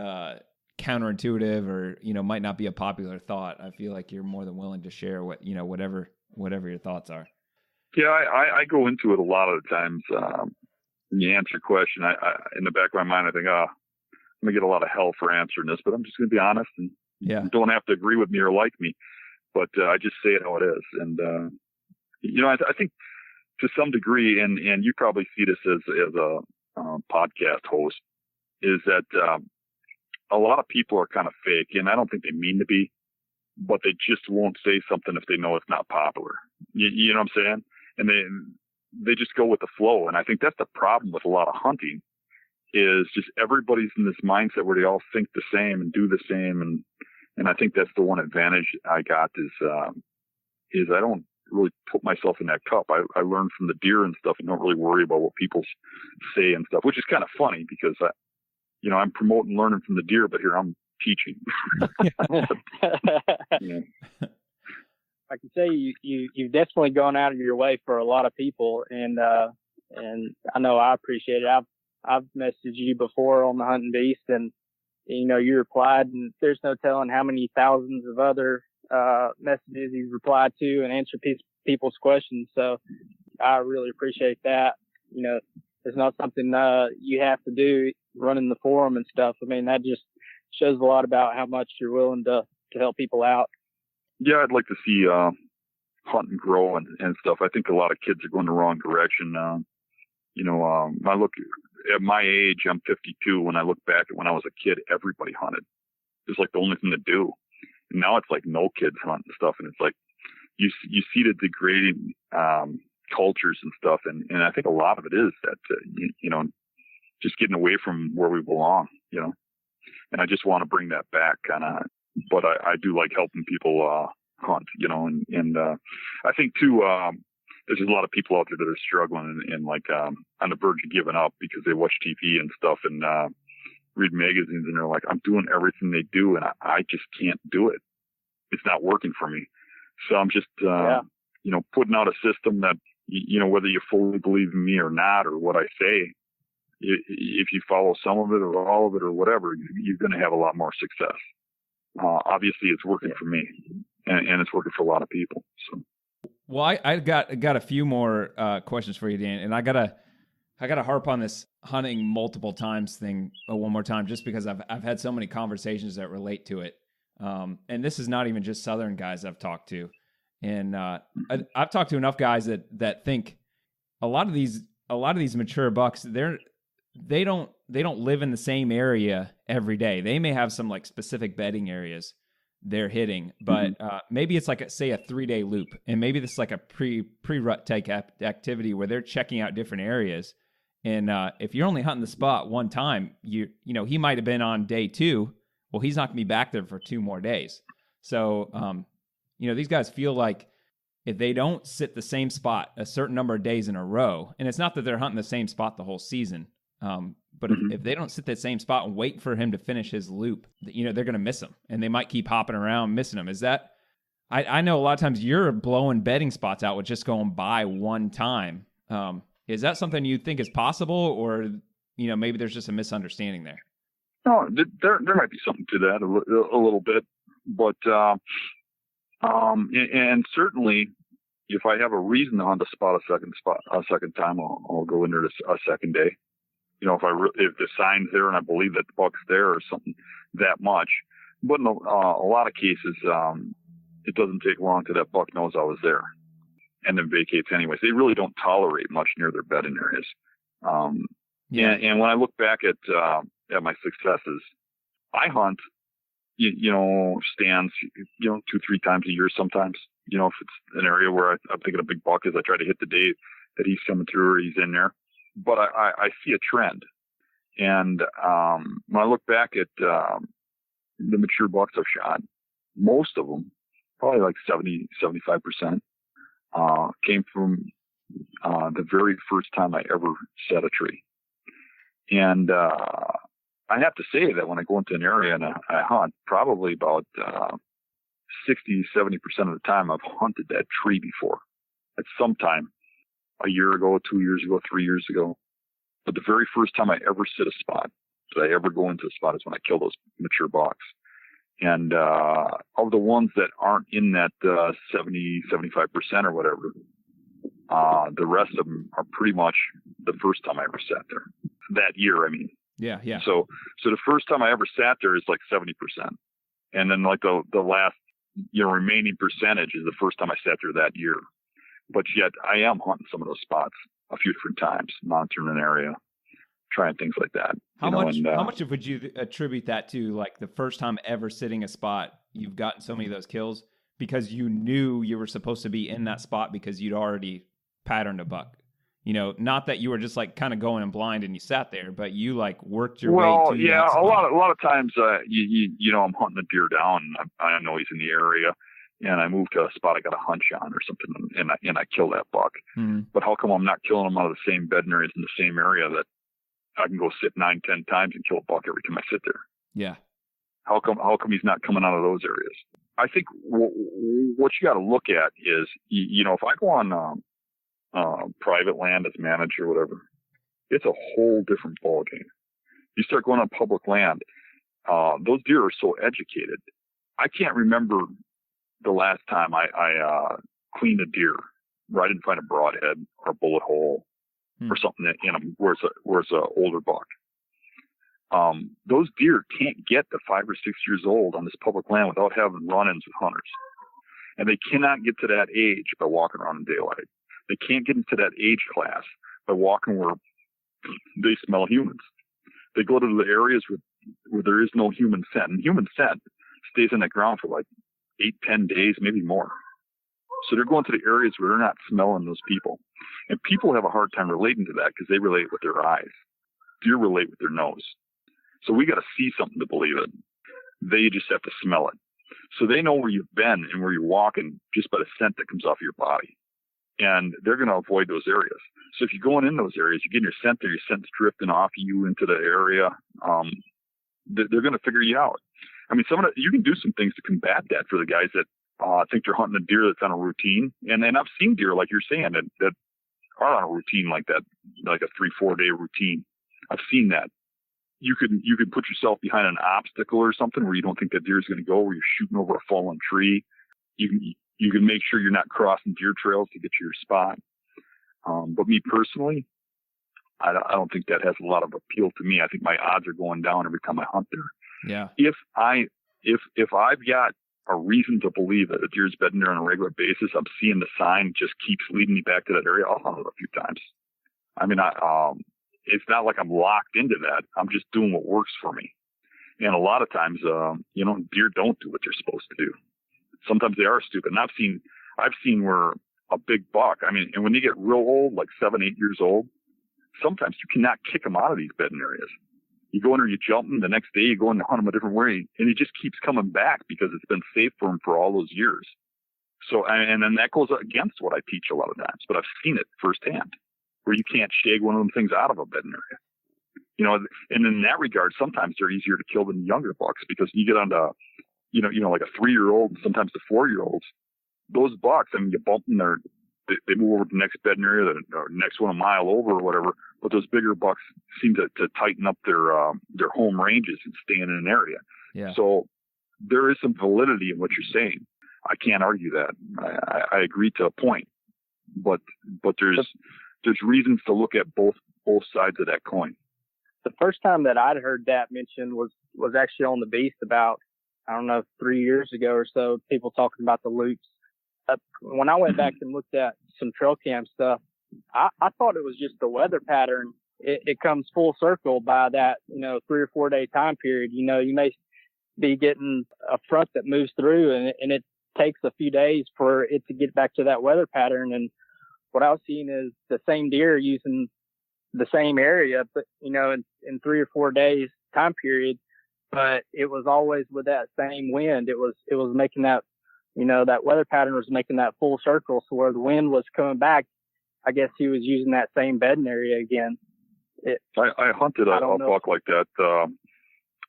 counterintuitive or might not be a popular thought. I feel like you're more than willing to share whatever your thoughts are. Yeah, I go into it a lot of the times. You answer a question, I in the back of my mind, I think, I'm gonna get a lot of hell for answering this, but I'm just gonna be honest and you don't have to agree with me or like me, but I just say it how it is. And I think to some degree, and you probably see this as a podcast host, is that a lot of people are kind of fake, and I don't think they mean to be, but they just won't say something if they know it's not popular. You know what I'm saying? And they just go with the flow. And I think that's the problem with a lot of hunting, is just everybody's in this mindset where they all think the same and do the same. And I think that's the one advantage I got is I don't really put myself in that cup. I learn from the deer and stuff and don't really worry about what people say and stuff, which is kind of funny because I'm promoting learning from the deer, but here I'm teaching. Yeah. I can say you've definitely gone out of your way for a lot of people, and I know I appreciate it. I've messaged you before on the Hunting Beast, and you replied, and there's no telling how many thousands of other messages you've replied to and answered people's questions. So I really appreciate that. It's not something you have to do running the forum and stuff. I mean, that just shows a lot about how much you're willing to help people out. Yeah, I'd like to see hunting grow and stuff. I think a lot of kids are going the wrong direction. I look at my age, I'm 52. When I look back at when I was a kid, everybody hunted. It was like the only thing to do. And now it's like no kids hunt and stuff. And it's like you see the degrading cultures and stuff. And I think a lot of it is that, just getting away from where we belong, and I just want to bring that back kind of. But I do like helping people hunt, and I think too, there's a lot of people out there that are struggling and like on the verge of giving up because they watch TV and stuff, and read magazines and they're like, I'm doing everything they do and I just can't do it. It's not working for me. So I'm just, putting out a system that, whether you fully believe in me or not, or what I say, if you follow some of it or all of it or whatever, you're going to have a lot more success. Obviously it's working for me and it's working for a lot of people. So. Well, I got a few more questions for you, Dan, and I gotta harp on this hunting multiple times thing one more time, just because I've had so many conversations that relate to it. And this is not even just Southern guys I've talked to, and I've talked to enough guys that think a lot of these mature bucks, they don't live in the same area every day. They may have some like specific bedding areas they're hitting, but maybe it's like say a 3-day loop, and maybe this is like a pre-rut type activity where they're checking out different areas. And if you're only hunting the spot one time, he might have been on day 2. Well, he's not gonna be back there for 2 more days. So these guys feel like if they don't sit the same spot a certain number of days in a row, and it's not that they're hunting the same spot the whole season, but if they don't sit that same spot and wait for him to finish his loop, they're going to miss him, and they might keep hopping around missing him. Is that? I know a lot of times you're blowing bedding spots out with just going by one time. Is that something you think is possible, or maybe there's just a misunderstanding there? No, there might be something to that a little bit, but and certainly if I have a reason to hunt a second time, I'll go into a second day. If the sign's there and I believe that the buck's there or something that much. But in a lot of cases, it doesn't take long till that buck knows I was there and then vacates anyways. They really don't tolerate much near their bedding areas. And when I look back at my successes, I hunt, stands, 2-3 times a year sometimes. If it's an area where I'm thinking a big buck is, I try to hit the day that he's coming through or he's in there. But I see a trend. And when I look back at the mature bucks I've shot, most of them, probably like 70-75%, came from the very first time I ever set a tree. And I have to say that when I go into an area and I hunt, probably about 60-70% of the time I've hunted that tree before at some time. A year ago, 2 years ago, 3 years ago. But the very first time I ever sit a spot, that I ever go into a spot, is when I kill those mature bucks. And of the ones that aren't in that 70-75% or whatever, the rest of them are pretty much the first time I ever sat there. That year, I mean. Yeah. So the first time I ever sat there is like 70%. And then like the last, remaining percentage is the first time I sat there that year. But yet I am hunting some of those spots a few different times, monitoring an area, trying things like that. How much would you attribute that to, like the first time ever sitting a spot, you've gotten so many of those kills because you knew you were supposed to be in that spot because you'd already patterned a buck? Not that you were just like kind of going in blind and you sat there, but you like worked your way to that spot. a lot of times, I'm hunting a deer down. I know he's in the area. And I move to a spot I got a hunch on or something, and I kill that buck. Mm-hmm. But how come I'm not killing them out of the same bedding areas in the same area that I can go sit 9-10 times and kill a buck every time I sit there? Yeah. How come he's not coming out of those areas? I think what you got to look at is, if I go on private land that's managed or whatever, it's a whole different ballgame. You start going on public land, those deer are so educated. I can't remember the last time I cleaned a deer where I didn't find a broadhead or a bullet hole or something in them where it's a older buck. Those deer can't get to 5 or 6 years old on this public land without having run-ins with hunters. And they cannot get to that age by walking around in daylight. They can't get into that age class by walking where they smell humans. They go to the areas where there is no human scent. And human scent stays in the ground for like 8-10 days, maybe more. So they're going to the areas where they're not smelling those people. And people have a hard time relating to that because they relate with their eyes. Deer relate with their nose. So we got to see something to believe it. They just have to smell it. So they know where you've been and where you're walking just by the scent that comes off your body. And they're going to avoid those areas. So if you're going in those areas, you're getting your scent there, your scent's drifting off you into the area. they're going to figure you out. I mean, you can do some things to combat that for the guys that think they're hunting a deer that's on a routine. And I've seen deer, like you're saying, that are on a routine like that, like a 3-4 day routine. I've seen that. You could put yourself behind an obstacle or something where you don't think that deer is going to go, where you're shooting over a fallen tree. You can make sure you're not crossing deer trails to get to your spot. But me personally, I don't think that has a lot of appeal to me. I think my odds are going down every time I hunt there. Yeah. If I've got a reason to believe that a deer's bedding there on a regular basis, I'm seeing the sign just keeps leading me back to that area, I'll hunt it a few times. I mean, it's not like I'm locked into that. I'm just doing what works for me. And a lot of times, deer don't do what they're supposed to do. Sometimes they are stupid. And I've seen where a big buck, I mean, and when they get real old, like 7, 8 years old, sometimes you cannot kick them out of these bedding areas. You go in there, you jump them, the next day you go in and hunt them a different way, and he just keeps coming back because it's been safe for him for all those years. So, and then that goes against what I teach a lot of times, but I've seen it firsthand, where you can't shag one of them things out of a bedding area. You know, and in that regard, sometimes they're easier to kill than younger bucks, because you get onto, like a 3-year-old and sometimes the 4-year-olds, those bucks, I mean, you bump them, they move over to the next bedding area, the next one a mile over or whatever. But those bigger bucks seem to tighten up their home ranges and stay in an area. Yeah. So there is some validity in what you're saying. I can't argue that. I agree to a point, but there's reasons to look at both sides of that coin. The first time that I'd heard that mentioned was actually on the Beast about, I don't know, 3 years ago or so, people talking about the loops. When I went back and looked at some trail cam stuff, I thought it was just the weather pattern. It comes full circle by that, 3 or 4 day time period. You may be getting a front that moves through and it takes a few days for it to get back to that weather pattern. And what I was seeing is the same deer using the same area, but, in 3 or 4 days time period, but it was always with that same wind. It was making that, that weather pattern was making that full circle. So where the wind was coming back, I guess he was using that same bedding area again. I hunted a buck like that,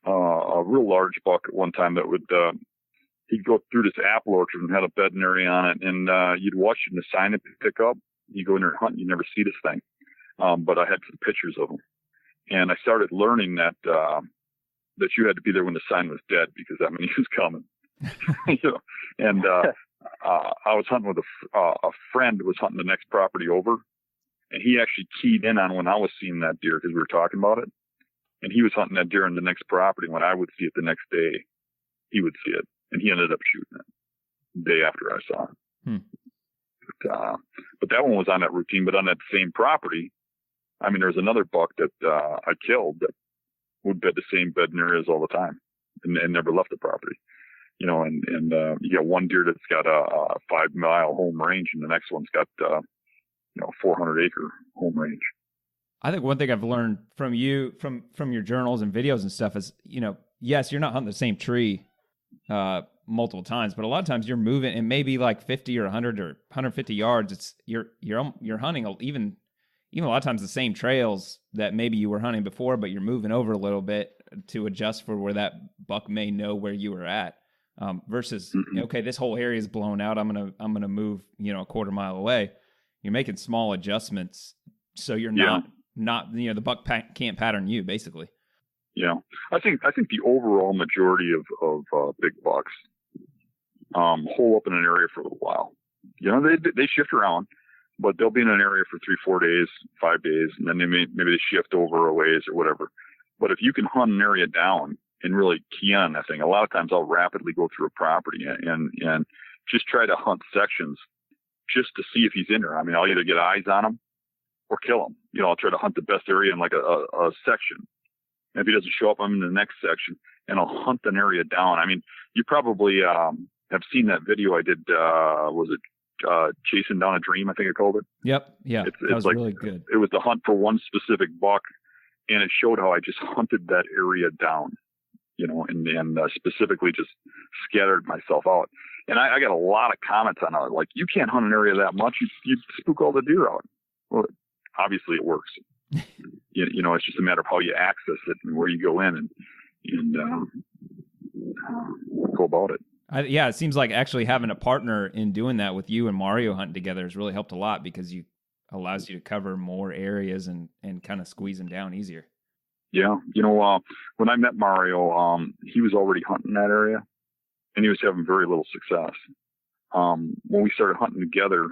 a real large buck at one time that would, he'd go through this apple orchard and had a bedding area on it, and you'd watch it and the sign it pick up. You go in there and hunt, and you never see this thing. But I had some pictures of him, and I started learning that you had to be there when the sign was dead, because that meant he was coming. And I was hunting with a friend who was hunting the next property over, and he actually keyed in on when I was seeing that deer, because we were talking about it. And he was hunting that deer in the next property. When I would see it the next day, he would see it, and he ended up shooting it the day after I saw it. But that one was on that routine. But on that same property, I mean, there's another buck that I killed that would bed the same bedding areas all the time and never left the property. And you got one deer that's got a 5-mile home range, and the next one's got 400-acre home range. I think one thing I've learned from you, from your journals and videos and stuff is, yes, you're not hunting the same tree multiple times, but a lot of times you're moving, and maybe like 50 or 100 or 150 yards. It's you're hunting even a lot of times the same trails that maybe you were hunting before, but you're moving over a little bit to adjust for where that buck may know where you were at. Versus, okay, this whole area is blown out. I'm gonna move, a quarter mile away. You're making small adjustments, so you're not the buck can't pattern you, basically. Yeah, I think the overall majority of big bucks hole up in an area for a little while. They shift around, but they'll be in an area for 3-4 days, 5 days, and then maybe they shift over a ways or whatever. But if you can hunt an area down and really key on that thing, a lot of times I'll rapidly go through a property and just try to hunt sections just to see if he's in there. I mean, I'll either get eyes on him or kill him. I'll try to hunt the best area in like a section. And if he doesn't show up, I'm in the next section, and I'll hunt an area down. I mean, you probably have seen that video I did. Was it Chasing Down a Dream, I think I called it? Yep. Yeah. That was like, really good. It was the hunt for one specific buck, and it showed how I just hunted that area down, and specifically just scattered myself out. And I got a lot of comments on it, like, you can't hunt an area that much. You spook all the deer out. Well, obviously it works. It's just a matter of how you access it and where you go in. And, and go about it. Yeah, it seems like actually having a partner in doing that with you and Mario hunting together has really helped a lot, because you allows you to cover more areas and kind of squeeze them down easier. Yeah. When I met Mario, he was already hunting that area, and he was having very little success. When we started hunting together,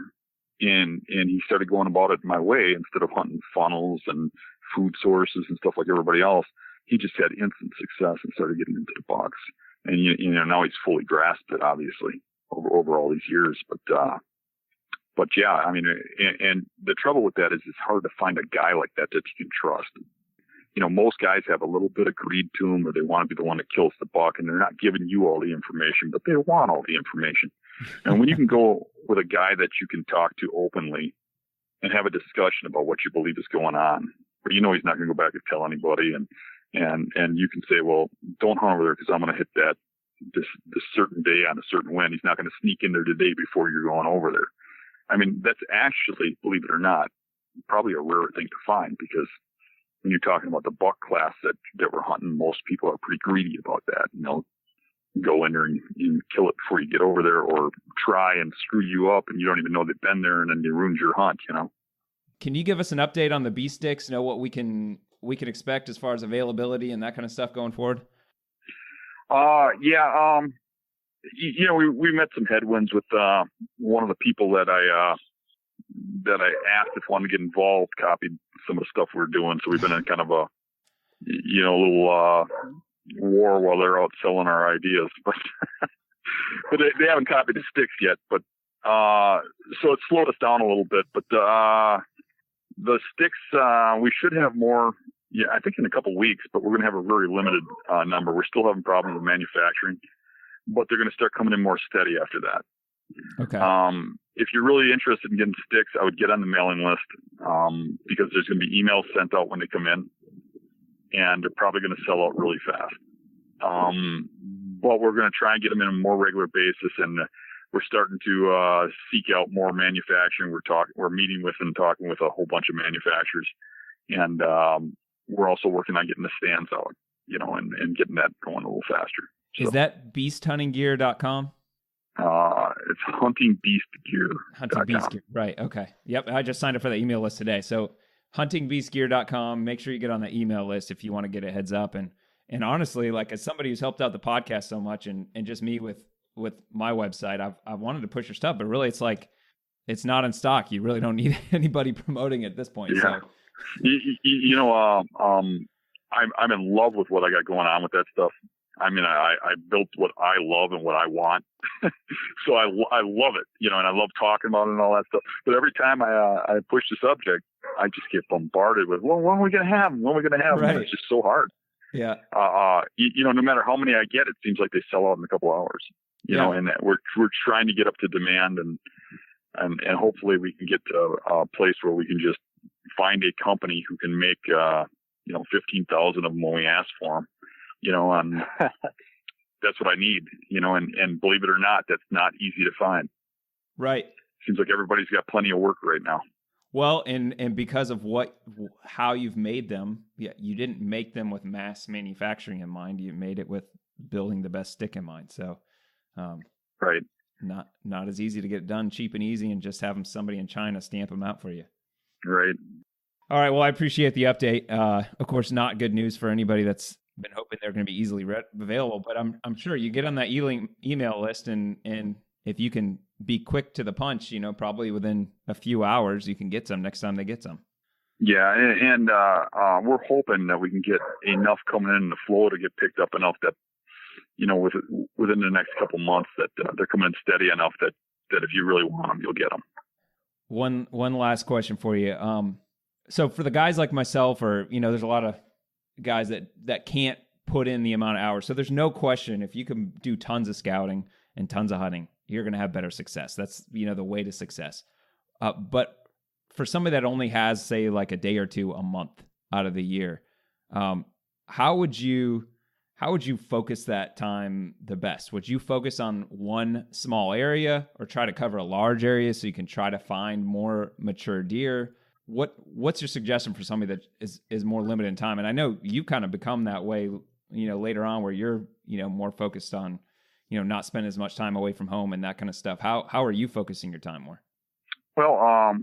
and he started going about it my way, instead of hunting funnels and food sources and stuff like everybody else, he just had instant success and started getting into the bucks. And now he's fully grasped it, obviously, over all these years. But yeah, I mean, and the trouble with that is it's hard to find a guy like that you can trust. Most guys have a little bit of greed to them, or they want to be the one that kills the buck, and they're not giving you all the information, but they want all the information. And when you can go with a guy that you can talk to openly and have a discussion about what you believe is going on, where he's not going to go back and tell anybody, and you can say, well, don't hunt over there because I'm going to hit this certain day on a certain wind. He's not going to sneak in there today before you're going over there. I mean, that's actually, believe it or not, probably a rare thing to find, because when you're talking about the buck class that we're hunting, most people are pretty greedy about that. Go in there and kill it before you get over there, or try and screw you up and you don't even know they've been there, and then it ruins your hunt, Can you give us an update on the bee sticks? What we can expect as far as availability and that kind of stuff going forward? Yeah. We met some headwinds with one of the people that I asked if wanted to get involved, copied some of the stuff we were doing. So we've been in kind of a little war while they're out selling our ideas, but they haven't copied the sticks yet. But so it slowed us down a little bit. But the sticks, we should have more. Yeah, I think in a couple of weeks, but we're going to have a very limited number. We're still having problems with manufacturing, but they're going to start coming in more steady after that. Okay. If you're really interested in getting sticks, I would get on the mailing list, because there's going to be emails sent out when they come in, and they're probably going to sell out really fast. But we're going to try and get them in a more regular basis, and we're starting to seek out more manufacturing. We're meeting with and talking with a whole bunch of manufacturers, and we're also working on getting the stands out, and getting that going a little faster. So, is that beasthuntinggear.com? It's Hunting Beast Gear. Hunting Beast Gear. Right. Okay. Yep. I just signed up for the email list today. So huntingbeastgear.com. Make sure you get on the email list if you want to get a heads up. And honestly, like, as somebody who's helped out the podcast so much, and just me with my website, I've wanted to push your stuff, but really it's like, it's not in stock. You really don't need anybody promoting it at this point. Yeah. So. I'm in love with what I got going on with that stuff. I mean, I built what I love and what I want. So I love it, and I love talking about it and all that stuff. But every time I push the subject, I just get bombarded with, well, when are we going to have them? When are we going to have them? Right. It's just so hard. Yeah. No matter how many I get, it seems like they sell out in a couple hours, and we're trying to get up to demand, and hopefully we can get to a place where we can just find a company who can make, 15,000 of them when we ask for them. And that's what I need, and believe it or not, that's not easy to find. Right. Seems like everybody's got plenty of work right now. Well, and because of how you've made them, you didn't make them with mass manufacturing in mind. You made it with building the best stick in mind. So, right. Not as easy to get done cheap and easy, and just having somebody in China stamp them out for you. Right. All right. Well, I appreciate the update. Of course, not good news for anybody that's been hoping they're going to be easily available, but I'm sure you get on that email list, and if you can be quick to the punch, probably within a few hours, you can get some next time they get some. Yeah. And we're hoping that we can get enough coming in the flow to get picked up enough that, within the next couple months, that they're coming in steady enough that if you really want them, you'll get them. One last question for you. So for the guys like myself, or, there's a lot of guys that can't put in the amount of hours. So there's no question, if you can do tons of scouting and tons of hunting, you're going to have better success. That's, the way to success. But for somebody that only has, say, like a day or two a month out of the year, how would you focus that time the best? Would you focus on one small area, or try to cover a large area so you can try to find more mature deer? What's your suggestion for somebody that is more limited in time? And I know you kind of become that way later on where you're, more focused on, not spending as much time away from home and that kind of stuff. How are you focusing your time more? Well,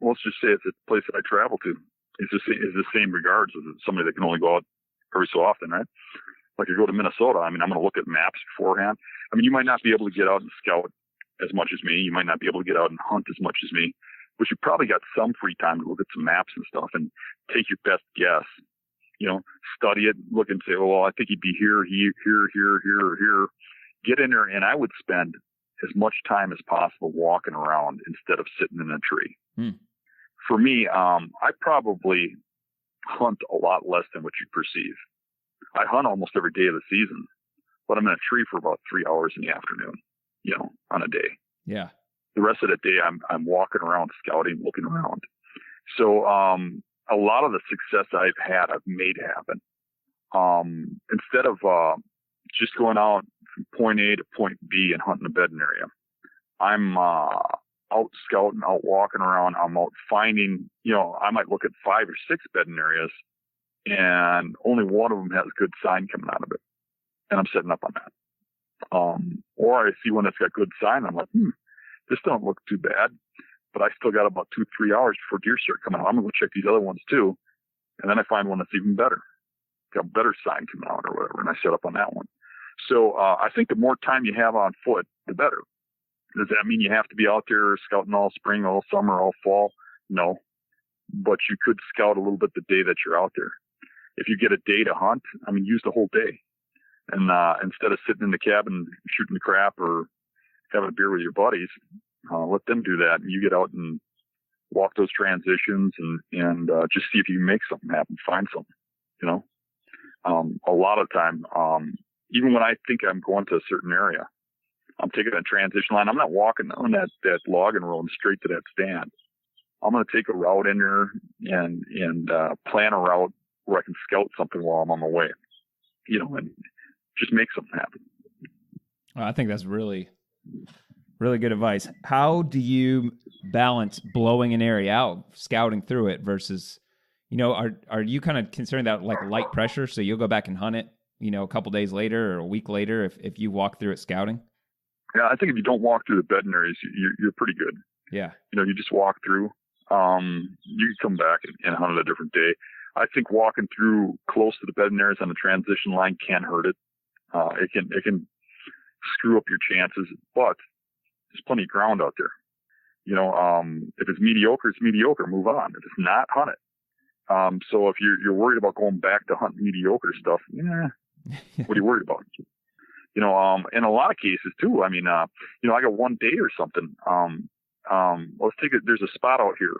let's just say it's a place that I travel to. It's the same regards as somebody that can only go out every so often, right? Like I go to Minnesota, I'm going to look at maps beforehand. You might not be able to get out and scout as much as me. You might not be able to get out and hunt as much as me, but you probably got some free time to look at some maps and stuff and take your best guess. Study it, look and say, well, I think he'd be here, here. Get in there, and I would spend as much time as possible walking around instead of sitting in a tree. For me, I probably hunt a lot less than what you perceive. I hunt almost every day of the season, but I'm in a tree for about 3 hours in the afternoon, on a day. Yeah. The rest of the day, I'm walking around, scouting, looking around. So, a lot of the success I've had, I've made happen. Instead of, just going out from point A to point B and hunting a bedding area, I'm, out scouting, out walking around. I'm out finding, I might look at 5 or 6 bedding areas and only one of them has good sign coming out of it. And I'm setting up on that. Or I see one that's got good sign. I'm like, this don't look too bad, but I still got about 2-3 hours before deer start coming out. I'm going to go check these other ones too. And then I find one that's even better, got better sign coming out or whatever. And I set up on that one. So, I think the more time you have on foot, the better. Does that mean you have to be out there scouting all spring, all summer, all fall? No, but you could scout a little bit the day that you're out there. If you get a day to hunt, use the whole day. And, instead of sitting in the cabin shooting the crap or having a beer with your buddies, let them do that. And you get out and walk those transitions and just see if you can make something happen, find something, a lot of time, even when I think I'm going to a certain area, I'm taking a transition line. I'm not walking on that logging road straight to that stand. I'm going to take a route in there and plan a route where I can scout something while I'm on my way, and just make something happen. I think that's really, really good advice. How do you balance blowing an area out, scouting through it versus, are you kind of considering that like light pressure? So you'll go back and hunt it, a couple days later or a week later if you walk through it scouting? Yeah, I think if you don't walk through the bedding areas, you're pretty good. Yeah. You just walk through. You can come back and hunt it a different day. I think walking through close to the bedding areas on the transition line can hurt it. It can screw up your chances, but there's plenty of ground out there. If it's mediocre, it's mediocre. Move on. If it's not, hunt it. So if you're worried about going back to hunt mediocre stuff, what are you worried about? In a lot of cases too. I got one day or something. Let's take it. There's a spot out here.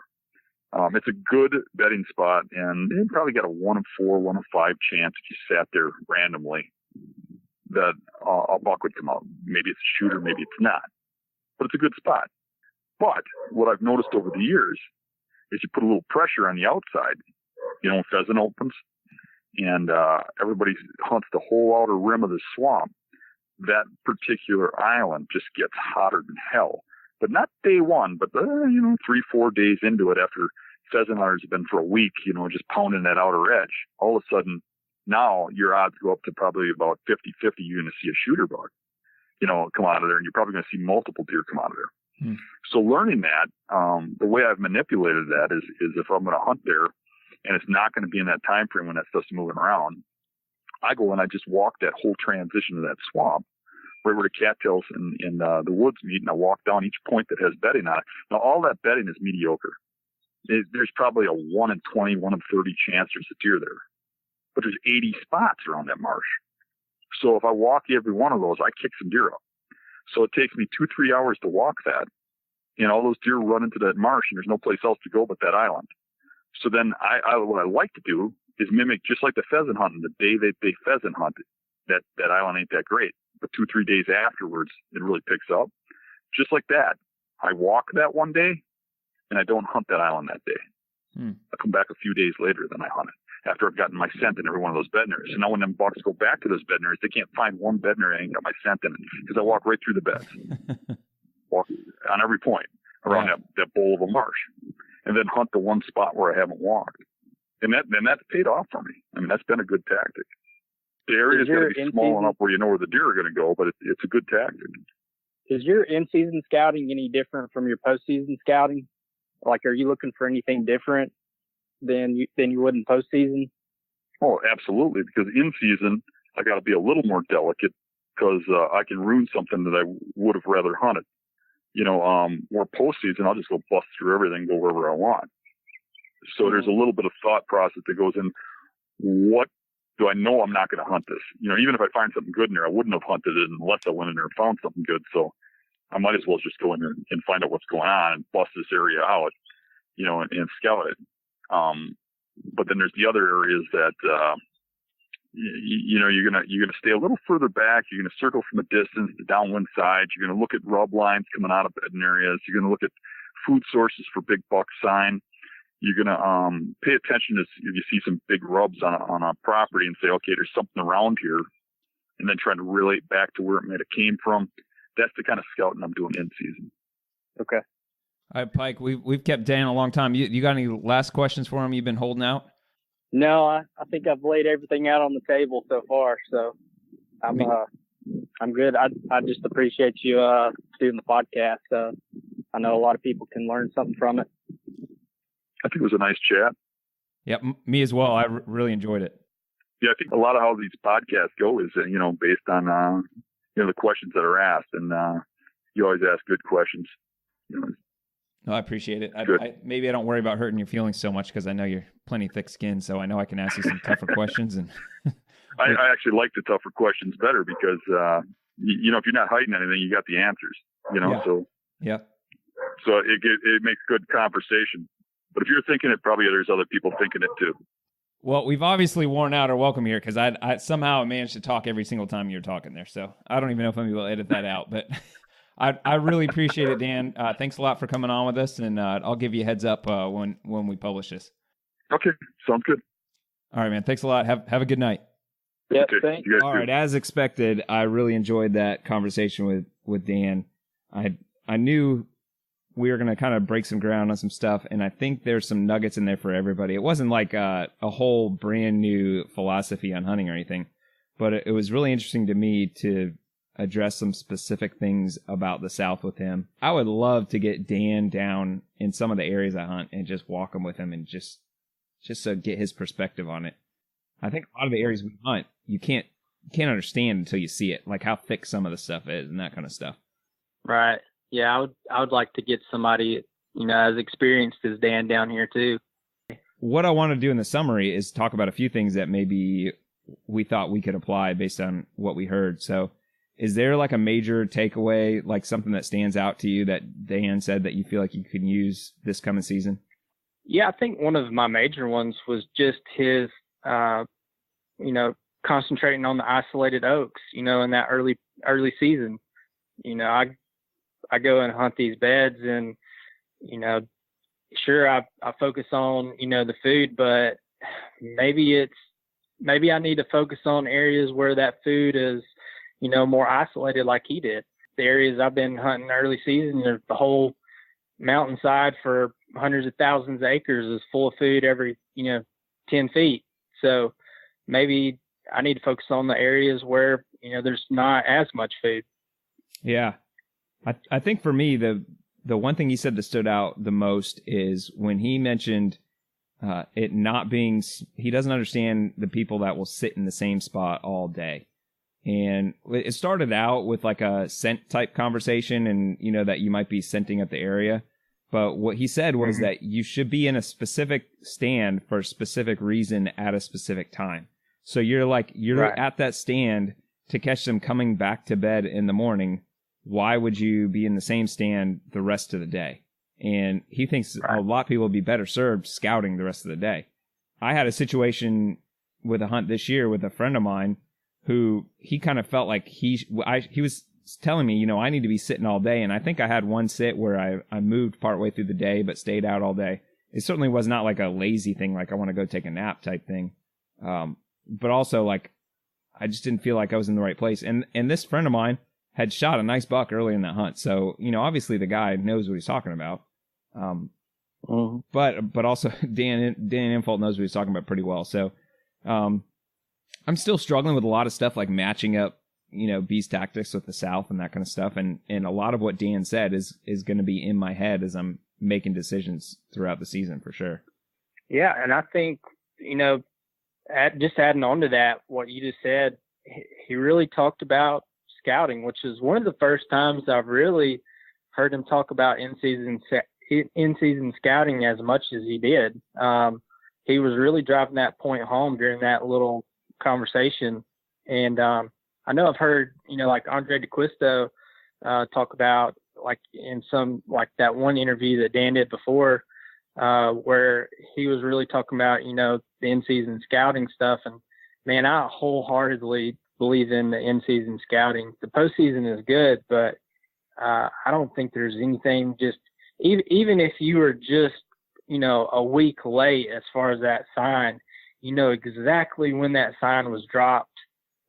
It's a good bedding spot, and they probably got a 1 in 4, 1 in 5 chance if you sat there randomly that a buck would come out. Maybe it's a shooter, maybe it's not, but it's a good spot. But what I've noticed over the years is you put a little pressure on the outside. Pheasant opens, and everybody hunts the whole outer rim of the swamp. That particular island just gets hotter than hell. But not day one, but 3-4 days into it, after pheasant hunters have been for a week, just pounding that outer edge. All of a sudden, now your odds go up to probably about 50-50. You're going to see a shooter buck, come out of there, and you're probably going to see multiple deer come out of there. So learning that, the way I've manipulated that is if I'm going to hunt there, and it's not going to be in that time frame when that stuff's moving around, I go and I just walk that whole transition to that swamp, right where the cattails and the woods meet, and I walk down each point that has bedding on it. Now, all that bedding is mediocre. There's probably a 1 in 20, 1 in 30 chance there's a deer there. But there's 80 spots around that marsh. So if I walk every one of those, I kick some deer up. So it takes me 2-3 hours to walk that. All those deer run into that marsh, and there's no place else to go but that island. So then what I like to do is mimic, just like the pheasant hunting, the day they pheasant hunt, that island ain't that great. But 2-3 days afterwards, it really picks up. Just like that, I walk that one day, and I don't hunt that island that day. I come back a few days later, then I hunt it, after I've gotten my scent in every one of those bedding areas. So now when them bucks go back to those bedding areas, they can't find one bedding area I ain't got my scent in it, because I walk right through the beds. Walk on every point around that bowl of a marsh, and then hunt the one spot where I haven't walked. And that's paid off for me. That's been a good tactic. The area's got to be small enough where you know where the deer are going to go, but it's a good tactic. Is your in-season scouting any different from your post-season scouting? Like, are you looking for anything different than you would in postseason? Oh, absolutely. Because in season, I got to be a little more delicate because I can ruin something that I would have rather hunted. Or postseason, I'll just go bust through everything, go wherever I want. So there's a little bit of thought process that goes in. What do I know I'm not going to hunt this? Even if I find something good in there, I wouldn't have hunted it unless I went in there and found something good. So I might as well just go in there and find out what's going on and bust this area out, and scout it. But then there's the other areas that, you're going to stay a little further back. You're going to circle from a distance, the downwind side. You're going to look at rub lines coming out of bedding areas. You're going to look at food sources for big buck sign. You're going to pay attention to if you see some big rubs on a property and say, okay, there's something around here, and then trying to relate back to where it might have came from. That's the kind of scouting I'm doing in season. Okay. All right, Pike, we've kept Dan a long time. You got any last questions for him you've been holding out? No, I think I've laid everything out on the table so far, so I'm good. I just appreciate you doing the podcast. I know a lot of people can learn something from it. I think it was a nice chat. Yep, me as well. I really enjoyed it. Yeah, I think a lot of how these podcasts go is, based on, the questions that are asked. And you always ask good questions. No, I appreciate it. Maybe I don't worry about hurting your feelings so much because I know you're plenty thick-skinned, so I know I can ask you some tougher questions. And I actually like the tougher questions better because, if you're not hiding anything, you got the answers, Yeah. So yeah. So it makes good conversation. But if you're thinking it, probably there's other people thinking it too. Well, we've obviously worn out our welcome here because I somehow managed to talk every single time you're talking there. So I don't even know if I'm able to edit that out, but I really appreciate it, Dan. Thanks a lot for coming on with us, and I'll give you a heads up when we publish this. Okay, sounds good. All right, man. Thanks a lot. Have a good night. Yeah, okay, thanks. All right, as expected, I really enjoyed that conversation with Dan. I knew we were going to kind of break some ground on some stuff, and I think there's some nuggets in there for everybody. It wasn't like a whole brand new philosophy on hunting or anything, but it was really interesting to me to address some specific things about the South with him. I would love to get Dan down in some of the areas I hunt and just walk them with him and just so get his perspective on it. I think a lot of the areas we hunt, you can't understand until you see it, like how thick some of the stuff is and that kind of stuff. Right. Yeah, I would like to get somebody, as experienced as Dan down here too. What I want to do in the summary is talk about a few things that maybe we thought we could apply based on what we heard. So is there like a major takeaway, like something that stands out to you that Dan said that you feel like you can use this coming season? Yeah, I think one of my major ones was just his, concentrating on the isolated oaks, in that early season. I go and hunt these beds and, sure, I focus on, the food, but maybe I need to focus on areas where that food is, more isolated like he did. The areas I've been hunting early season, the whole mountainside for hundreds of thousands of acres is full of food every, 10 feet. So maybe I need to focus on the areas where, there's not as much food. Yeah. I think for me, the one thing he said that stood out the most is when he mentioned it not being, he doesn't understand the people that will sit in the same spot all day. And it started out with like a scent type conversation and, that you might be scenting up the area. But what he said was that you should be in a specific stand for a specific reason at a specific time. So you're right at that stand to catch them coming back to bed in the morning. Why would you be in the same stand the rest of the day? And he thinks a lot of people would be better served scouting the rest of the day. I had a situation with a hunt this year with a friend of mine who he kind of felt like he was telling me, I need to be sitting all day. And I think I had one sit where I moved partway through the day but stayed out all day. It certainly was not like a lazy thing, like I want to go take a nap type thing. But also like I just didn't feel like I was in the right place. And this friend of mine had shot a nice buck early in that hunt. So, obviously the guy knows what he's talking about. But also Dan Infalt knows what he's talking about pretty well. So, I'm still struggling with a lot of stuff like matching up, beast tactics with the South and that kind of stuff. And a lot of what Dan said is going to be in my head as I'm making decisions throughout the season for sure. Yeah. And I think, just adding on to that, what you just said, he really talked about scouting, which is one of the first times I've really heard him talk about in-season scouting as much as he did. He was really driving that point home during that little conversation. And I know I've heard, like Andre DeQuisto talk about, like in some, like that one interview that Dan did before, where he was really talking about, the in-season scouting stuff. And man, I wholeheartedly believe in the in-season scouting. The postseason is good, but I don't think there's anything just, even if you were just, a week late as far as that sign, exactly when that sign was dropped,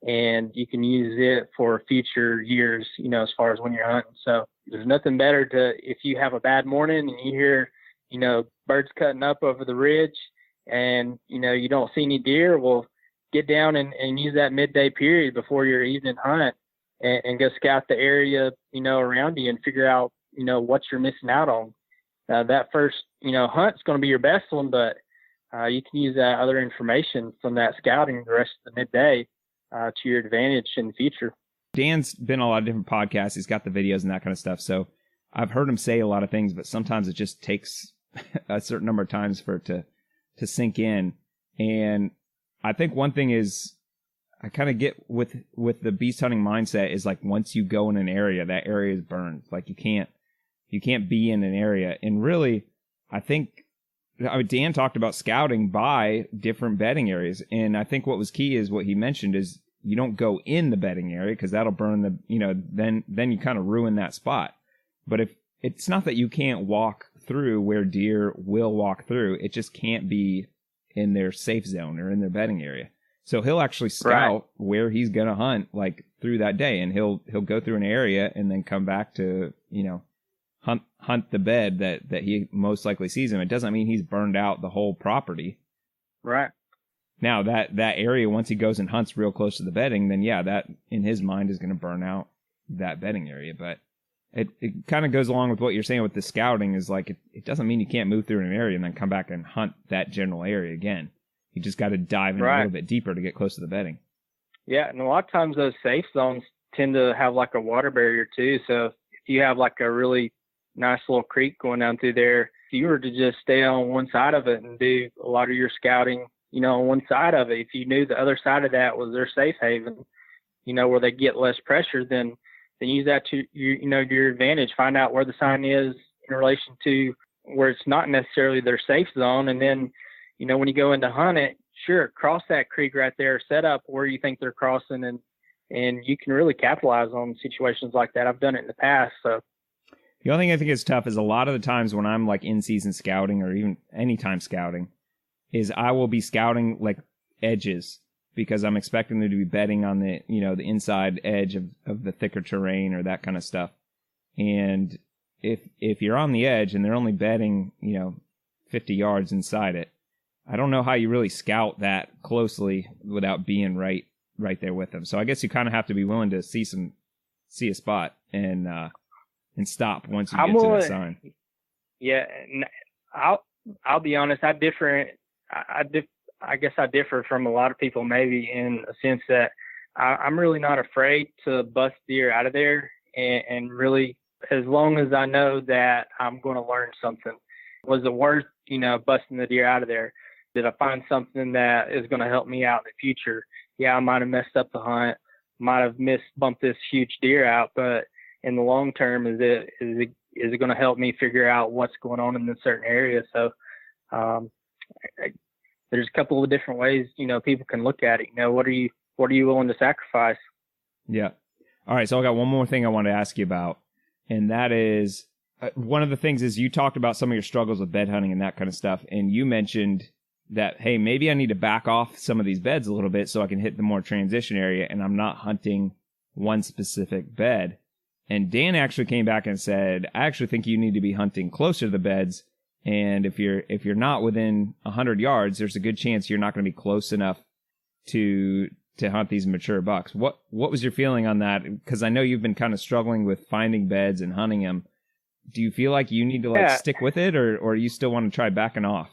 and you can use it for future years, as far as when you're hunting. So there's nothing better if you have a bad morning and you hear, birds cutting up over the ridge and, you don't see any deer, well, get down and use that midday period before your evening hunt and go scout the area, around you and figure out, what you're missing out on. That first, hunt's going to be your best one, but you can use that other information from that scouting the rest of the midday to your advantage in the future. Dan's been on a lot of different podcasts. He's got the videos and that kind of stuff. So I've heard him say a lot of things, but sometimes it just takes a certain number of times for it to sink in. And I think one thing is I kind of get with the beast hunting mindset is like once you go in an area, that area is burned. Like you can't be in an area. And really, I think Dan talked about scouting by different bedding areas. And I think what was key is what he mentioned is you don't go in the bedding area because that'll burn then you kind of ruin that spot. But if it's not that you can't walk through where deer will walk through, it just can't be in their safe zone or in their bedding area. So he'll actually scout where he's going to hunt like through that day, and he'll go through an area and then come back to, hunt the bed that he most likely sees him. It doesn't mean he's burned out the whole property. Right. Now that area, once he goes and hunts real close to the bedding, then yeah, that in his mind is going to burn out that bedding area. But it kind of goes along with what you're saying with the scouting is like, it doesn't mean you can't move through an area and then come back and hunt that general area again. You just got to dive in a little bit deeper to get close to the bedding. Yeah. And a lot of times those safe zones tend to have like a water barrier too. So if you have like a really nice little creek going down through there, if you were to just stay on one side of it and do a lot of your scouting, on one side of it, if you knew the other side of that was their safe haven, where they get less pressure, then use that to your advantage. Find out where the sign is in relation to where it's not necessarily their safe zone. And then, when you go in to hunt it, sure, cross that creek right there, set up where you think they're crossing, and you can really capitalize on situations like that. I've done it in the past. So the only thing I think is tough is a lot of the times when I'm like in season scouting or even anytime scouting is I will be scouting like edges because I'm expecting them to be bedding on the, the inside edge of the thicker terrain or that kind of stuff. And if you're on the edge and they're only bedding, 50 yards inside it, I don't know how you really scout that closely without being right there with them. So I guess you kind of have to be willing to see a spot and stop once you get to the sign. Yeah, I'll be honest. I guess I differ from a lot of people maybe in a sense that I'm really not afraid to bust deer out of there, and really as long as I know that I'm going to learn something. Was it worth busting the deer out of there? Did I find something that is going to help me out in the future? Yeah, I might have messed up the hunt, might have bumped this huge deer out, but in the long term, is it going to help me figure out what's going on in this certain area? So there's a couple of different ways, people can look at it. What are you willing to sacrifice? Yeah. All right. So I got one more thing I want to ask you about, and that is one of the things is you talked about some of your struggles with bed hunting and that kind of stuff, and you mentioned that, hey, maybe I need to back off some of these beds a little bit so I can hit the more transition area and I'm not hunting one specific bed. And Dan actually came back and said, I actually think you need to be hunting closer to the beds. And if you're not within 100 yards, there's a good chance you're not going to be close enough to hunt these mature bucks. What was your feeling on that? Because I know you've been kind of struggling with finding beds and hunting them. Do you feel like you need to stick with it, or you still want to try backing off?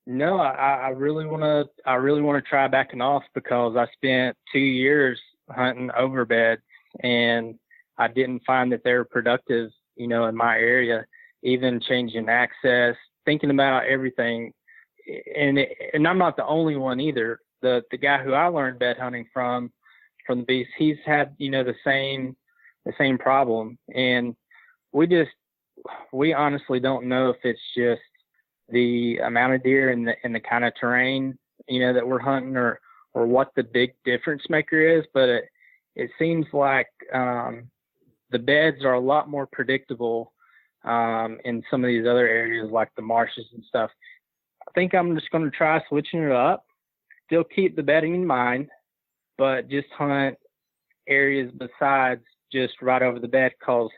No, I really want to try backing off, because I spent 2 years hunting over beds and I didn't find that they were productive, in my area, even changing access, thinking about everything. And I'm not the only one either. The guy who I learned bed hunting from the beast, he's had, the same problem. And we honestly don't know if it's just the amount of deer and the kind of terrain, that we're hunting, or what the big difference maker is. But it seems like the beds are a lot more predictable in some of these other areas, like the marshes and stuff. I think I'm just going to try switching it up, still keep the bedding in mind, but just hunt areas besides just right over the bed, because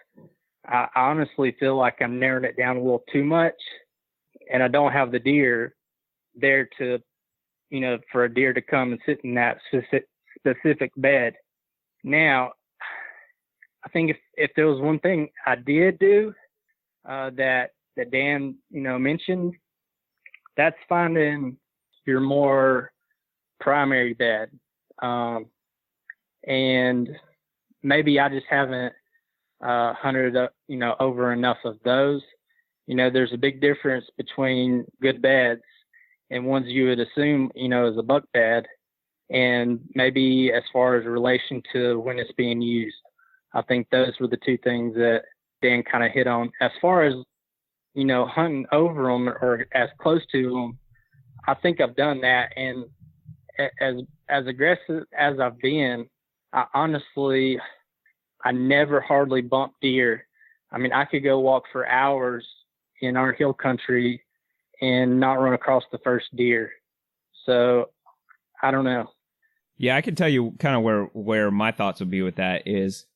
I honestly feel like I'm narrowing it down a little too much, and I don't have the deer there to, for a deer to come and sit in that specific bed. Now, I think if there was one thing I did do that Dan, mentioned, that's finding your more primary bed. And maybe I just haven't hunted, over enough of those. There's a big difference between good beds and ones you would assume, is a buck bed, and maybe as far as relation to when it's being used. I think those were the two things that Dan kind of hit on. As far as, hunting over them or as close to them, I think I've done that. And as aggressive as I've been, I never hardly bump deer. I mean, I could go walk for hours in our hill country and not run across the first deer. So I don't know. Yeah, I can tell you kind of where my thoughts would be with that is,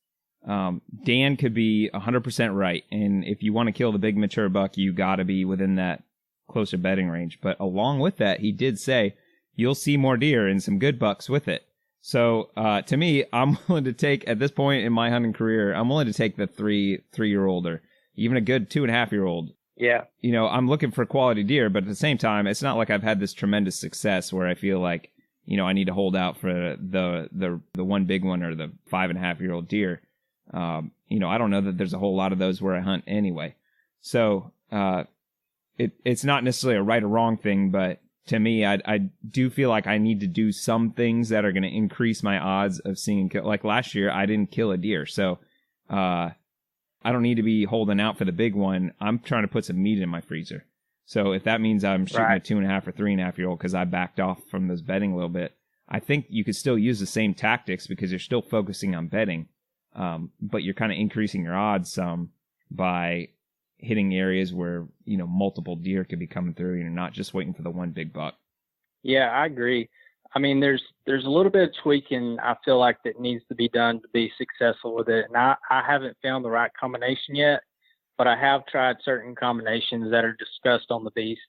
Dan could be 100% right. And if you want to kill the big mature buck, you got to be within that closer bedding range. But along with that, he did say you'll see more deer and some good bucks with it. So to me, I'm willing to take, at this point in my hunting career, I'm willing to take the three-year-old or even a good 2.5-year-old. Yeah. I'm looking for quality deer, but at the same time, it's not like I've had this tremendous success where I feel like, I need to hold out for the one big one or the 5.5-year-old deer. I don't know that there's a whole lot of those where I hunt anyway. So it's not necessarily a right or wrong thing, but to me, I do feel like I need to do some things that are going to increase my odds of seeing kill. Like last year, I didn't kill a deer, so I don't need to be holding out for the big one. I'm trying to put some meat in my freezer. So if that means I'm shooting a 2.5 or 3.5-year-old because I backed off from this bedding a little bit, I think you could still use the same tactics because you're still focusing on bedding, but you're kind of increasing your odds some by hitting areas where, multiple deer could be coming through. You're not just waiting for the one big buck. Yeah, I agree. I mean, there's a little bit of tweaking I feel like that needs to be done to be successful with it. And I haven't found the right combination yet, but I have tried certain combinations that are discussed on the beast,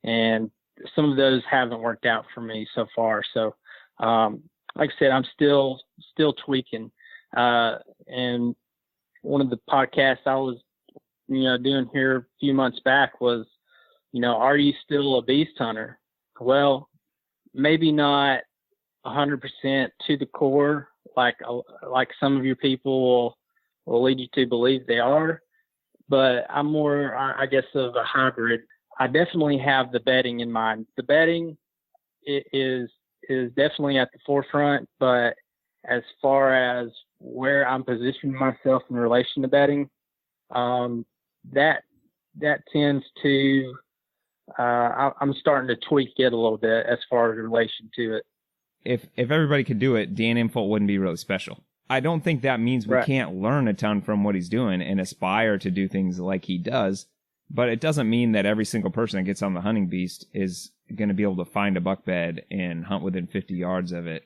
and some of those haven't worked out for me so far. So, like I said, I'm still tweaking. And one of the podcasts I was, doing here a few months back was, are you still a beast hunter? Well, maybe not 100% to the core, like some of your people will lead you to believe they are, but I'm more, I guess, of a hybrid. I definitely have the bedding in mind. The bedding is definitely at the forefront, but as far as where I'm positioning myself in relation to bedding, that tends to, I'm starting to tweak it a little bit as far as relation to it. If everybody could do it, Dan Infalt wouldn't be really special. I don't think that means we can't learn a ton from what he's doing and aspire to do things like he does, but it doesn't mean that every single person that gets on the hunting beast is going to be able to find a buck bed and hunt within 50 yards of it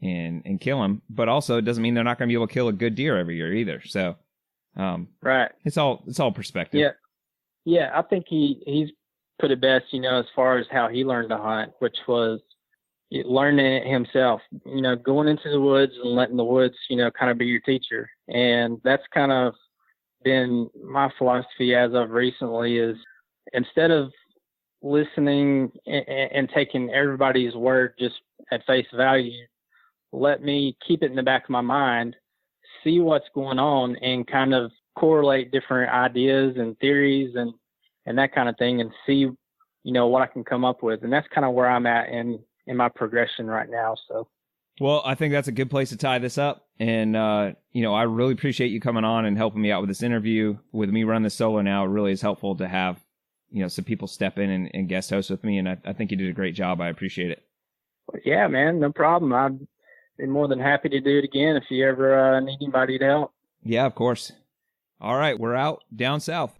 and kill him. But also, it doesn't mean they're not going to be able to kill a good deer every year either. So, it's all perspective. Yeah. I think he's put it best, as far as how he learned to hunt, which was, learning it himself, going into the woods and letting the woods, kind of be your teacher. And that's kind of been my philosophy as of recently, is instead of listening and taking everybody's word just at face value, let me keep it in the back of my mind, see what's going on, and kind of correlate different ideas and theories and that kind of thing, and see, what I can come up with. And that's kind of where I'm at in my progression right now. So, well, I think that's a good place to tie this up. And, I really appreciate you coming on and helping me out with this interview. With me running this solo now, it really is helpful to have, some people step in and guest host with me. And I think you did a great job. I appreciate it. Yeah, man, no problem. I'd be more than happy to do it again if you ever need anybody to help. Yeah, of course. All right, we're out down south.